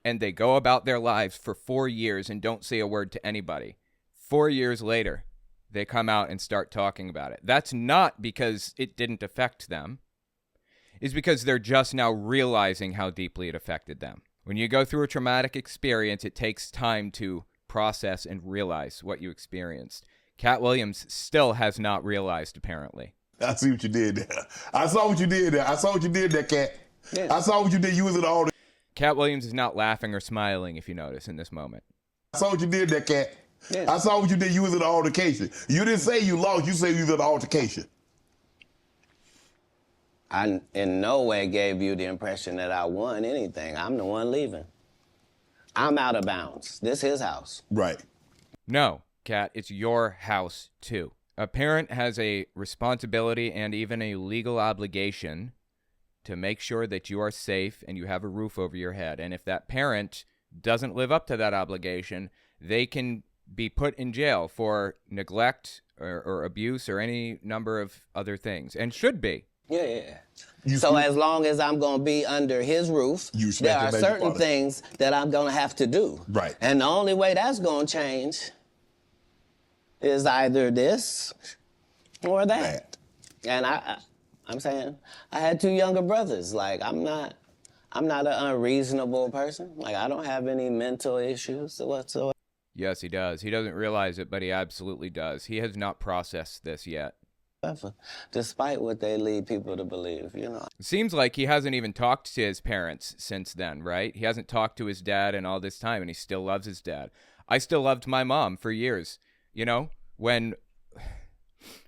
S1: and they go about their lives for 4 years and don't say a word to anybody. 4 years later, they come out and start talking about it. That's not because it didn't affect them. It's because they're just now realizing how deeply it affected them. When you go through a traumatic experience, it takes time to process and realize what you experienced. Katt Williams still has not realized, apparently.
S2: I see what you did there. I saw what you did there, Katt.
S3: Yeah.
S2: I saw what you did. You was in all the...
S1: Katt Williams is not laughing or smiling, if you notice, in this moment.
S2: I saw what you did there, Katt.
S3: Yeah.
S2: I saw what you did. You was in the altercation. You didn't say you lost. You said you was in the altercation.
S3: I in no way gave you the impression that I won anything. I'm the one leaving. I'm out of bounds. This is his house.
S2: Right.
S1: No, Katt, it's your house, too. A parent has a responsibility and even a legal obligation to make sure that you are safe and you have a roof over your head. And if that parent doesn't live up to that obligation, they can be put in jail for neglect or abuse or any number of other things, and should be.
S3: Yeah. So as long as I'm going to be under his roof, there are certain things that I'm going to have to do.
S2: Right.
S3: And the only way that's going to change is either this or that. And I'm saying I had 2 younger brothers. Like, I'm not an unreasonable person. Like, I don't have any mental issues whatsoever.
S1: Yes, he does. He doesn't realize it, but he absolutely does. He has not processed this yet.
S3: Despite what they lead people to believe,
S1: It seems like he hasn't even talked to his parents since then, right? He hasn't talked to his dad in all this time, and he still loves his dad. I still loved my mom for years. When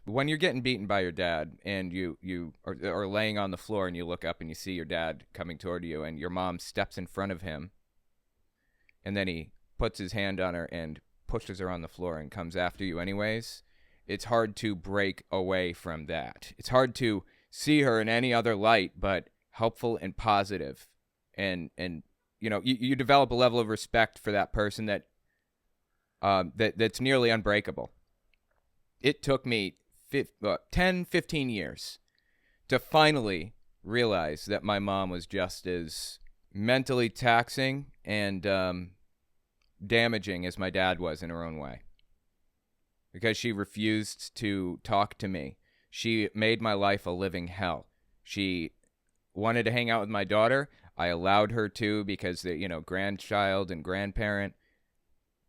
S1: you're getting beaten by your dad and you are laying on the floor and you look up and you see your dad coming toward you and your mom steps in front of him and then he puts his hand on her and pushes her on the floor and comes after you anyways, it's hard to break away from that. It's hard to see her in any other light but helpful and positive. And you develop a level of respect for that person that's nearly unbreakable. It took me 10, 15 years to finally realize that my mom was just as mentally taxing and damaging as my dad was in her own way. Because she refused to talk to me. She made my life a living hell. She wanted to hang out with my daughter. I allowed her to because grandchild and grandparent.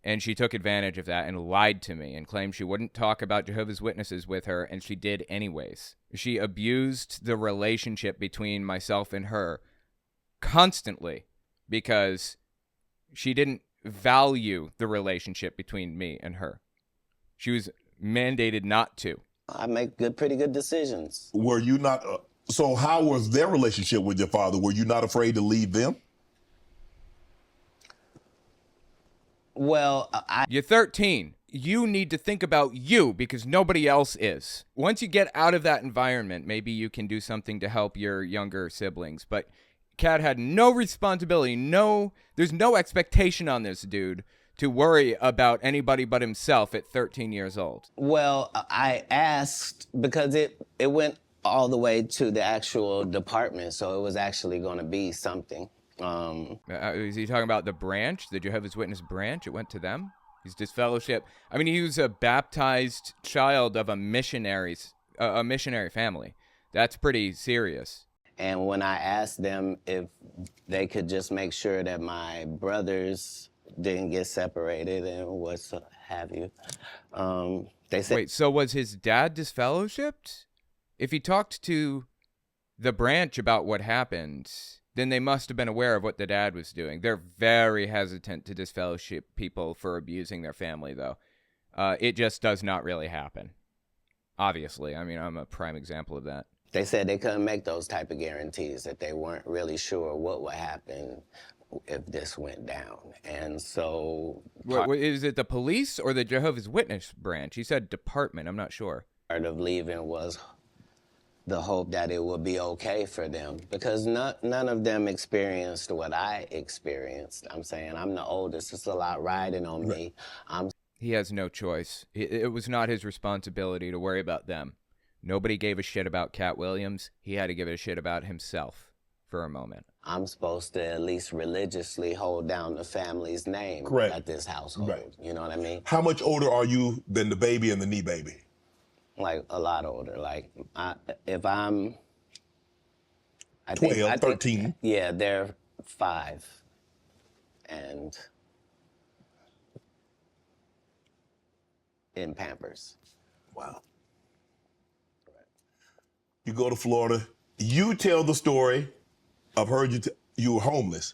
S1: And she took advantage of that and lied to me and claimed she wouldn't talk about Jehovah's Witnesses with her, and she did anyways. She abused the relationship between myself and her constantly because she didn't value the relationship between me and her. She was mandated not to.
S3: I make pretty good decisions.
S2: Were you not? So how was their relationship with your father? Were you not afraid to leave them?
S3: Well,
S1: You're 13. You need to think about you because nobody else is. Once you get out of that environment, maybe you can do something to help your younger siblings. But Katt had no responsibility. There's no expectation on this dude to worry about anybody but himself at 13 years old.
S3: Well, I asked because it went all the way to the actual department, so it was actually going to be something.
S1: Is he talking about the branch, the Jehovah's Witness branch? It went to them? He's disfellowship. I mean, he was a baptized child of a missionary family. That's pretty serious.
S3: And when I asked them if they could just make sure that my brothers didn't get separated and what have you, they said...
S1: Wait, so was his dad disfellowshipped? If he talked to the branch about what happened, then they must have been aware of what the dad was doing. They're very hesitant to disfellowship people for abusing their family, though. It just does not really happen. Obviously. I mean, I'm a prime example of that.
S3: They said they couldn't make those type of guarantees, that they weren't really sure what would happen if this went down. And so...
S1: Is it the police or the Jehovah's Witness branch? He said department. I'm not sure.
S3: Part of leaving was the hope that it would be okay for them, because none of them experienced what I experienced. I'm saying I'm the oldest. It's a lot riding on me.
S1: He has no choice. It was not his responsibility to worry about them. Nobody gave a shit about Katt Williams. He had to give a shit about himself for a moment.
S3: I'm supposed to at least religiously hold down the family's name at this household. Right. You know what I mean?
S2: How much older are you than the baby and the knee baby?
S3: Like a lot older. Like if I'm...
S2: 12, 13.
S3: Yeah, they're 5. And in Pampers.
S2: Wow. You go to Florida. You tell the story. I've heard you were homeless.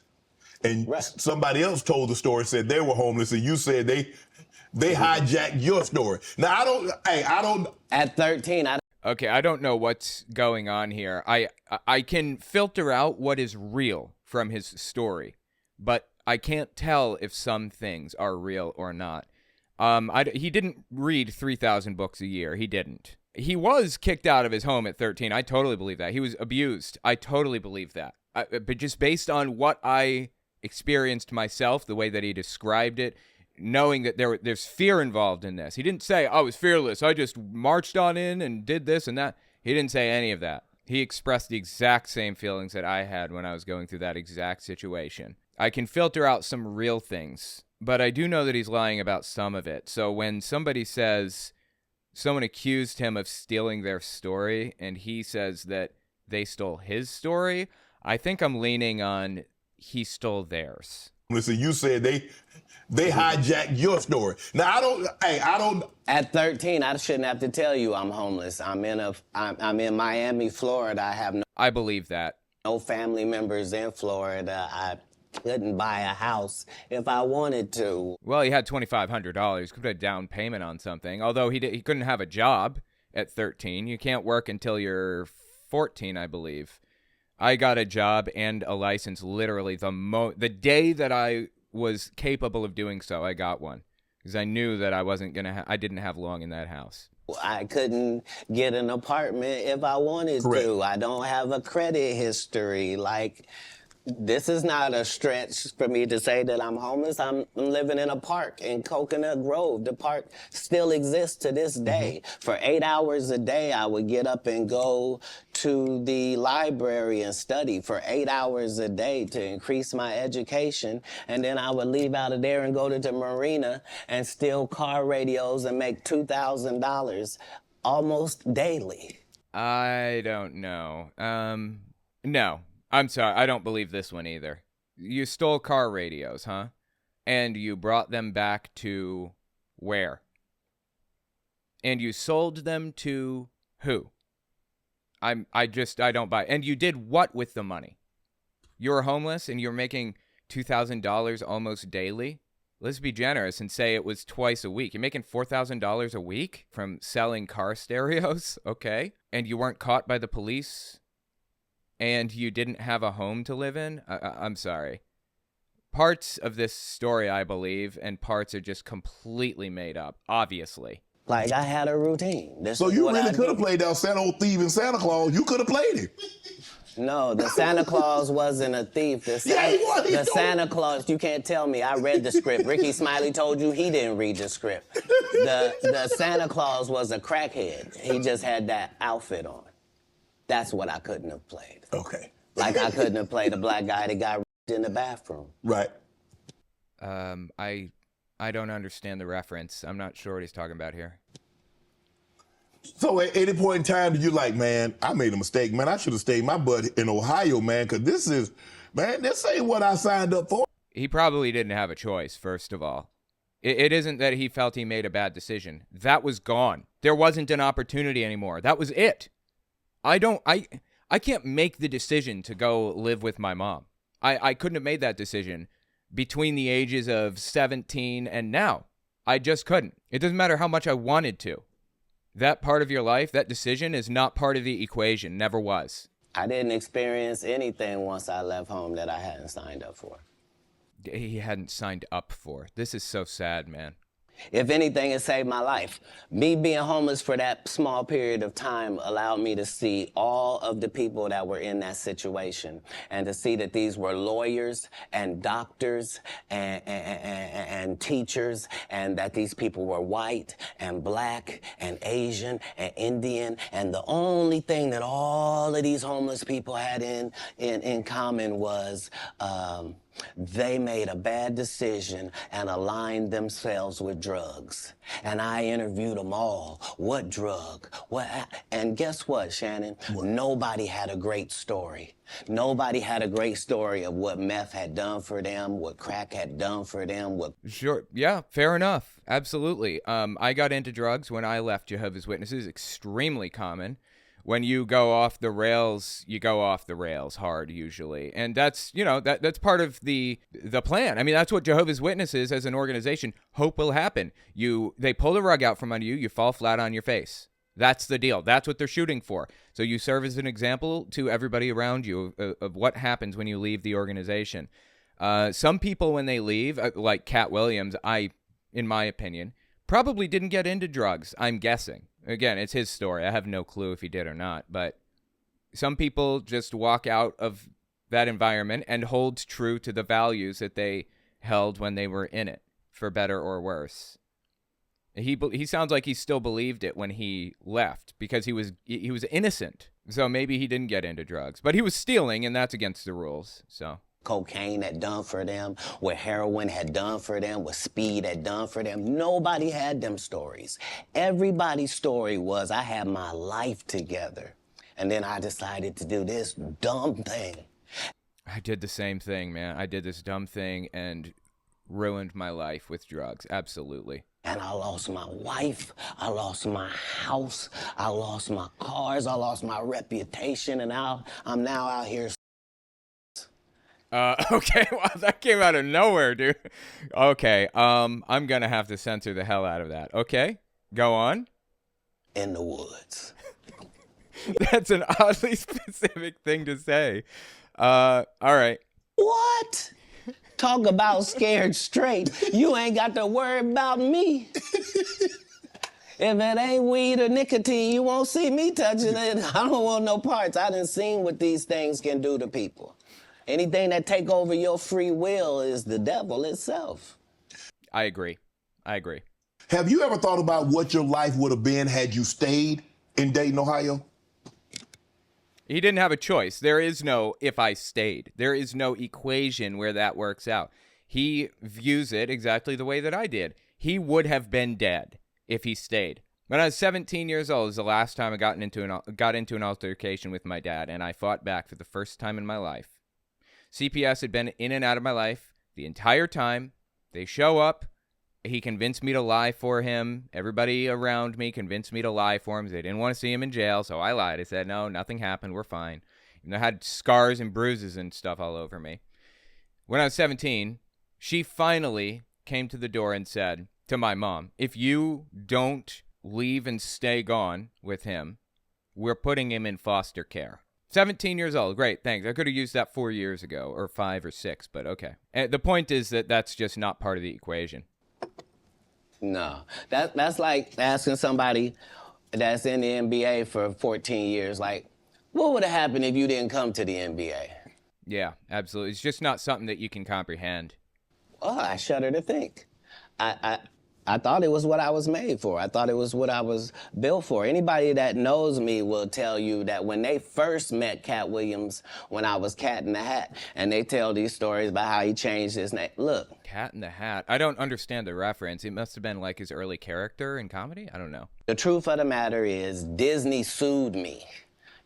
S2: And somebody else told the story, said they were homeless, and you said they hijacked your story. Now, I don't...
S3: At 13,
S1: Okay, I don't know what's going on here. I can filter out what is real from his story, but I can't tell if some things are real or not. He didn't read 3,000 books a year. He didn't. He was kicked out of his home at 13. I totally believe that. He was abused. I totally believe that. But just based on what I experienced myself, the way that he described it, knowing that there's fear involved in this. He didn't say, I was fearless. I just marched on in and did this and that. He didn't say any of that. He expressed the exact same feelings that I had when I was going through that exact situation. I can filter out some real things, but I do know that he's lying about some of it. So when somebody says someone accused him of stealing their story and he says that they stole his story, I think I'm leaning on he stole theirs.
S2: Listen, you said they hijacked your story. Now, I don't...
S3: At 13, I shouldn't have to tell you I'm homeless. I'm in Miami, Florida.
S1: I believe that.
S3: No family members in Florida. I couldn't buy a house if I wanted to.
S1: Well, he had $2,500. Could put a down payment on something. Although he couldn't have a job at 13. You can't work until you're 14, I believe. I got a job and a license literally the day that I was capable of doing so. I got one because I knew that I didn't have long in that house.
S3: I couldn't get an apartment if I wanted to. I don't have a credit history. Like, this is not a stretch for me to say that I'm homeless. I'm living in a park in Coconut Grove. The park still exists to this day. For 8 hours a day, I would get up and go to the library and study for 8 hours a day to increase my education. And then I would leave out of there and go to the marina and steal car radios and make $2,000 almost daily.
S1: I don't know. No, I'm sorry. I don't believe this one either. You stole car radios, huh? And you brought them back to where? And you sold them to who? I don't buy. And you did what with the money? You were homeless and you're making $2,000 almost daily. Let's be generous and say it was twice a week. You're making $4,000 a week from selling car stereos, okay? And you weren't caught by the police, and you didn't have a home to live in. I'm sorry. Parts of this story, I believe, and parts are just completely made up, obviously.
S3: Like, I had a routine.
S2: So you really could have played that Santa old thieving Santa Claus. You could have played him.
S3: No, the Santa Claus wasn't a thief. The Santa Claus, you can't tell me. I read the script. Ricky Smiley told you he didn't read the script. The Santa Claus was a crackhead. He just had that outfit on. That's what I couldn't have played.
S2: Okay.
S3: Like I couldn't have played a black guy that got in the bathroom.
S2: Right.
S1: I don't understand the reference. I'm not sure what he's talking about here.
S2: So at any point in time, did you like, man, I made a mistake, man. I should have stayed my butt in Ohio, man, because this ain't what I signed up for.
S1: He probably didn't have a choice, first of all. It isn't that he felt he made a bad decision. That was gone. There wasn't an opportunity anymore. That was it. I can't make the decision to go live with my mom. I couldn't have made that decision between the ages of 17 and now. I just couldn't. It doesn't matter how much I wanted to. That part of your life, that decision is not part of the equation. Never was.
S3: I didn't experience anything once I left home that I hadn't signed up for.
S1: He hadn't signed up for. This is so sad, man.
S3: If anything, it saved my life. Me being homeless for that small period of time allowed me to see all of the people that were in that situation and to see that these were lawyers and doctors and teachers, and that these people were white and black and Asian and Indian. And the only thing that all of these homeless people had in common was they made a bad decision and aligned themselves with drugs. And I interviewed them all. What drug? And guess what, Shannon? What? Nobody had a great story. Nobody had a great story of what meth had done for them, what crack had done for them.
S1: Sure. Yeah, fair enough. Absolutely. I got into drugs when I left Jehovah's Witnesses. Extremely common. When you go off the rails, you go off the rails hard usually. And that's, that's part of the plan. I mean, that's what Jehovah's Witnesses as an organization hope will happen. They pull the rug out from under you, you fall flat on your face. That's the deal. That's what they're shooting for. So you serve as an example to everybody around you of what happens when you leave the organization. Some people, when they leave, like Katt Williams, in my opinion, probably didn't get into drugs, I'm guessing. Again, it's his story. I have no clue if he did or not. But some people just walk out of that environment and hold true to the values that they held when they were in it, for better or worse. He sounds like he still believed it when he left because he was innocent. So maybe he didn't get into drugs. But he was stealing, and that's against the rules. So
S3: cocaine had done for them, what heroin had done for them, what speed had done for them. Nobody had them stories. Everybody's story was, I had my life together, and then I decided to do this dumb thing.
S1: I did the same thing, man. I did this dumb thing and ruined my life with drugs. Absolutely.
S3: And I lost my wife, I lost my house, I lost my cars, I lost my reputation, and I'm now out here.
S1: Okay, wow, that came out of nowhere, dude. Okay, I'm gonna have to censor the hell out of that. Okay, go on.
S3: In the woods.
S1: That's an oddly specific thing to say. All right.
S3: What? Talk about scared straight. You ain't got to worry about me. If it ain't weed or nicotine, you won't see me touching it. I don't want no parts. I done seen what these things can do to people. Anything that take over your free will is the devil itself.
S1: I agree.
S2: Have you ever thought about what your life would have been had you stayed in Dayton, Ohio?
S1: He didn't have a choice. There is no if I stayed. There is no equation where that works out. He views it exactly the way that I did. He would have been dead if he stayed. When I was 17 years old, was the last time I got into an altercation with my dad, and I fought back for the first time in my life. CPS had been in and out of my life the entire time. They show up. He convinced me to lie for him. Everybody around me convinced me to lie for him. They didn't want to see him in jail, so I lied. I said, no, nothing happened. We're fine. And I had scars and bruises and stuff all over me. When I was 17, she finally came to the door and said to my mom, if you don't leave and stay gone with him, we're putting him in foster care. 17 years old. Great, thanks. I could have used that 4 years ago, or 5 or 6, but okay. And the point is that that's just not part of the equation.
S3: No. That's like asking somebody that's in the NBA for 14 years, like, what would have happened if you didn't come to the NBA?
S1: Yeah, absolutely. It's just not something that you can comprehend.
S3: Oh, I shudder to think. I thought it was what I was made for. I thought it was what I was built for. Anybody that knows me will tell you that when they first met Katt Williams, when I was Cat in the Hat, and they tell these stories about how he changed his name. Look.
S1: Cat in the Hat. I don't understand the reference. It must have been like his early character in comedy? I don't know.
S3: The truth of the matter is Disney sued me.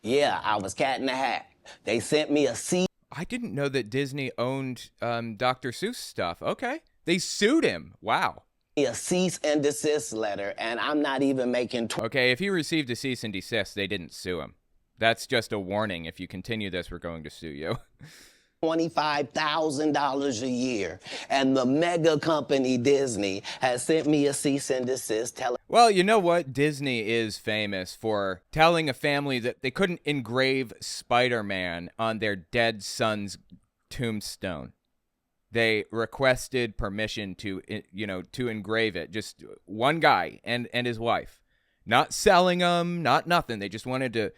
S3: Yeah, I was Cat in the Hat. They sent me a cease.
S1: I didn't know that Disney owned Dr. Seuss stuff. Okay. They sued him. Wow.
S3: A cease and desist letter, and I'm not even making...
S1: Okay, if he received a cease and desist, they didn't sue him. That's just a warning. If you continue this, we're going to sue you.
S3: $25,000 a year, and the mega company Disney has sent me a cease and desist.
S1: Well, you know what? Disney is famous for telling a family that they couldn't engrave Spider-Man on their dead son's tombstone. They requested permission to engrave it. Just one guy and his wife. Not selling them, not nothing. They just wanted to...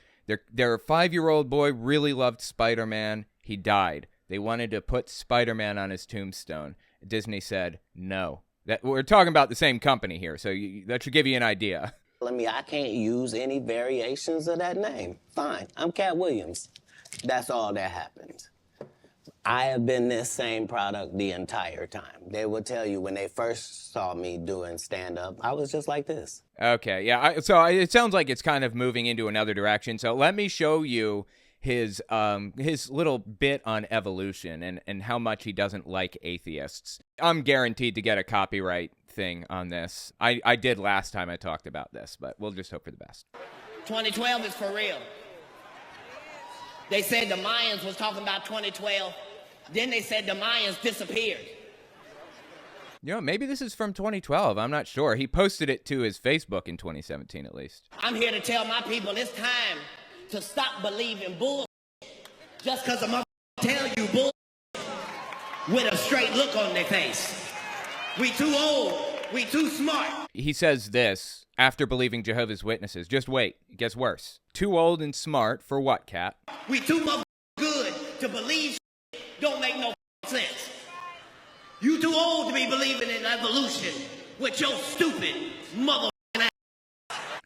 S1: Their 5-year-old boy really loved Spider-Man. He died. They wanted to put Spider-Man on his tombstone. Disney said no. We're talking about the same company here, so that should give you an idea.
S3: I can't use any variations of that name. Fine, I'm Katt Williams. That's all that happened. I have been this same product the entire time. They will tell you when they first saw me doing stand-up, I was just like this.
S1: Okay, yeah. So it sounds like it's kind of moving into another direction. So let me show you his little bit on evolution and how much he doesn't like atheists. I'm guaranteed to get a copyright thing on this. I did last time I talked about this, but we'll just hope for the best.
S4: 2012 is for real. They said the Mayans was talking about 2012. Then they said the Mayans disappeared.
S1: You know, maybe this is from 2012. I'm not sure. He posted it to his Facebook in 2017, at least.
S4: I'm here to tell my people it's time to stop believing bull just because a mother tell you bull with a straight look on their face. We too old. We too smart.
S1: He says this after believing Jehovah's Witnesses. Just wait. It gets worse. Too old and smart for what, Katt?
S4: We too good to believe don't make no sense. You too old to be believing in evolution with your stupid mother ass.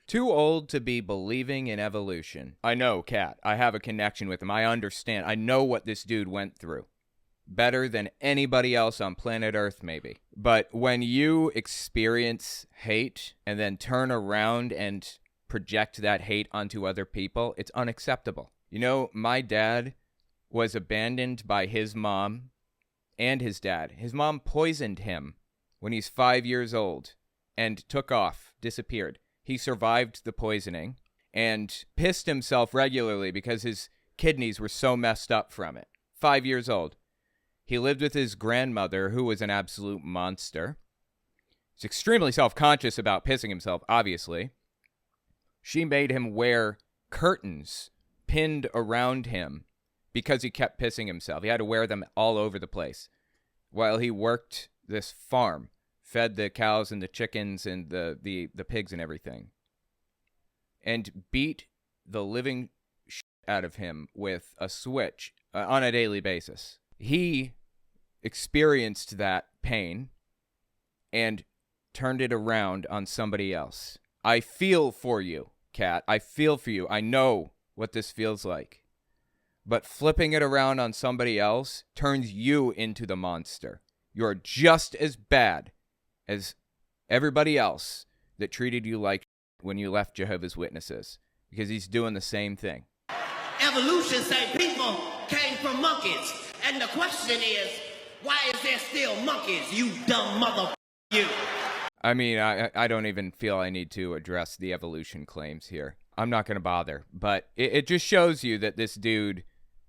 S1: Too old to be believing in evolution. I know, Katt. I have a connection with him. I understand. I know what this dude went through. Better than anybody else on planet Earth, maybe. But when you experience hate and then turn around and project that hate onto other people, it's unacceptable. You know, my dad was abandoned by his mom and his dad. His mom poisoned him when he's 5 years old and took off, disappeared. He survived the poisoning and pissed himself regularly because his kidneys were so messed up from it. 5 years old. He lived with his grandmother, who was an absolute monster. He's extremely self-conscious about pissing himself, obviously. She made him wear curtains pinned around him because he kept pissing himself. He had to wear them all over the place while he worked this farm, fed the cows and the chickens and the pigs and everything, and beat the living shit out of him with a switch on a daily basis. He experienced that pain and turned it around on somebody else. I feel for you, Katt. I feel for you. I know what this feels like. But flipping it around on somebody else turns you into the monster. You're just as bad as everybody else that treated you like when you left Jehovah's Witnesses, because he's doing the same thing.
S4: Evolution say people came from monkeys. And the question is, why is there still monkeys, you dumb mother you?
S1: I mean, I don't even feel I need to address the evolution claims here. I'm not going to bother. But it just shows you that this dude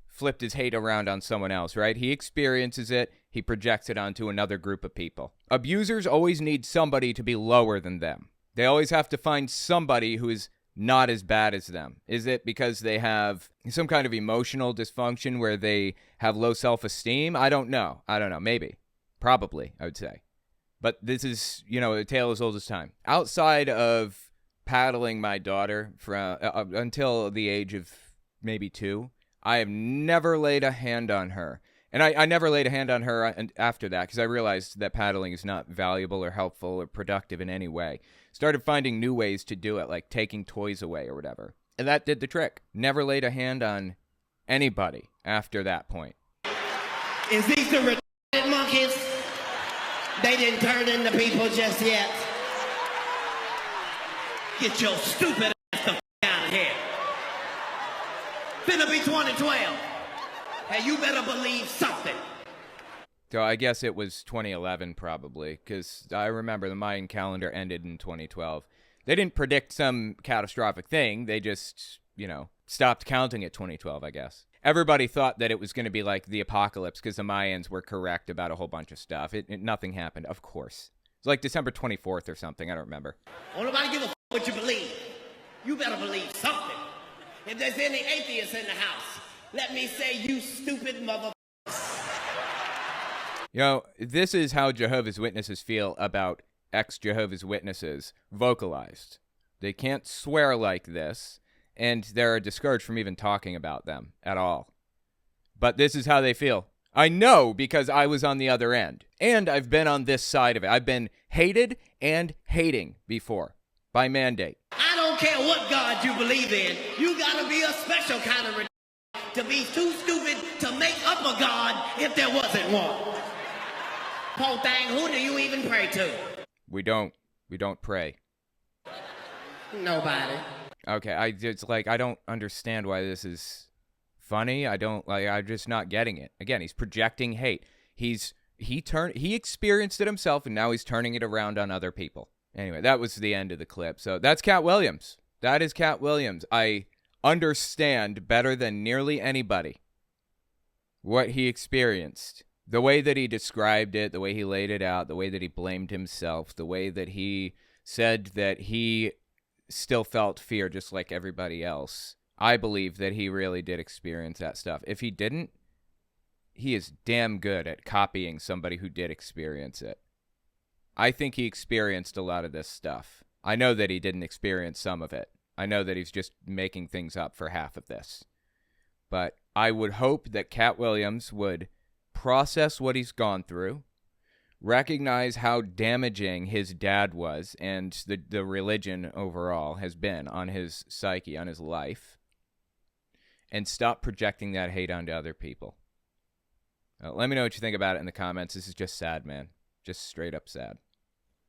S1: flipped his hate around on someone else, right? He experiences it. He projects it onto another group of people. Abusers always need somebody to be lower than them. They always have to find somebody who is not as bad as them. Is it because they have some kind of emotional dysfunction where they have low self-esteem? I don't know. Maybe. Probably, I would say. But this is, a tale as old as time. Outside of paddling my daughter from until the age of maybe 2, I have never laid a hand on her. And I never laid a hand on her after that because I realized that paddling is not valuable or helpful or productive in any way. Started finding new ways to do it, like taking toys away or whatever. And that did the trick. Never laid a hand on anybody after that point.
S4: Is these the retarded monkeys? They didn't turn into people just yet. Get your stupid ass the f*** out of here. Finna be 2012. And you better believe something.
S1: So I guess it was 2011 probably, because I remember the Mayan calendar ended in 2012. They didn't predict some catastrophic thing. They just, stopped counting at 2012, I guess. Everybody thought that it was going to be like the apocalypse because the Mayans were correct about a whole bunch of stuff. Nothing happened, of course. It was like December 24th or something. I don't remember.
S4: Won't nobody give a f*** what you believe. You better believe something. If there's any atheists in the house, let me say you stupid mother.
S1: This is how Jehovah's Witnesses feel about ex-Jehovah's Witnesses vocalized. They can't swear like this, and they're discouraged from even talking about them at all. But this is how they feel. I know because I was on the other end, and I've been on this side of it. I've been hated and hating before, by mandate.
S4: I don't care what God you believe in. You gotta be a special kind of to be too stupid to make up a God if there wasn't one. Poor thing, who do you even pray to?
S1: We don't pray.
S4: Nobody.
S1: Okay, I don't understand why this is funny. I'm just not getting it. Again, he's projecting hate. He experienced it himself, and now he's turning it around on other people. Anyway, that was the end of the clip. So that's Katt Williams. That is Katt Williams. I understand better than nearly anybody what he experienced. The way that he described it, the way he laid it out, the way that he blamed himself, the way that he said that he still felt fear just like everybody else. I believe that he really did experience that stuff. If he didn't, he is damn good at copying somebody who did experience it. I think he experienced a lot of this stuff. I know that he didn't experience some of it. I know that he's just making things up for half of this. But I would hope that Katt Williams would process what he's gone through, recognize how damaging his dad was and the religion overall has been on his psyche, on his life, and stop projecting that hate onto other people. Let me know what you think about it in the comments. This is just sad, man. Just straight up sad.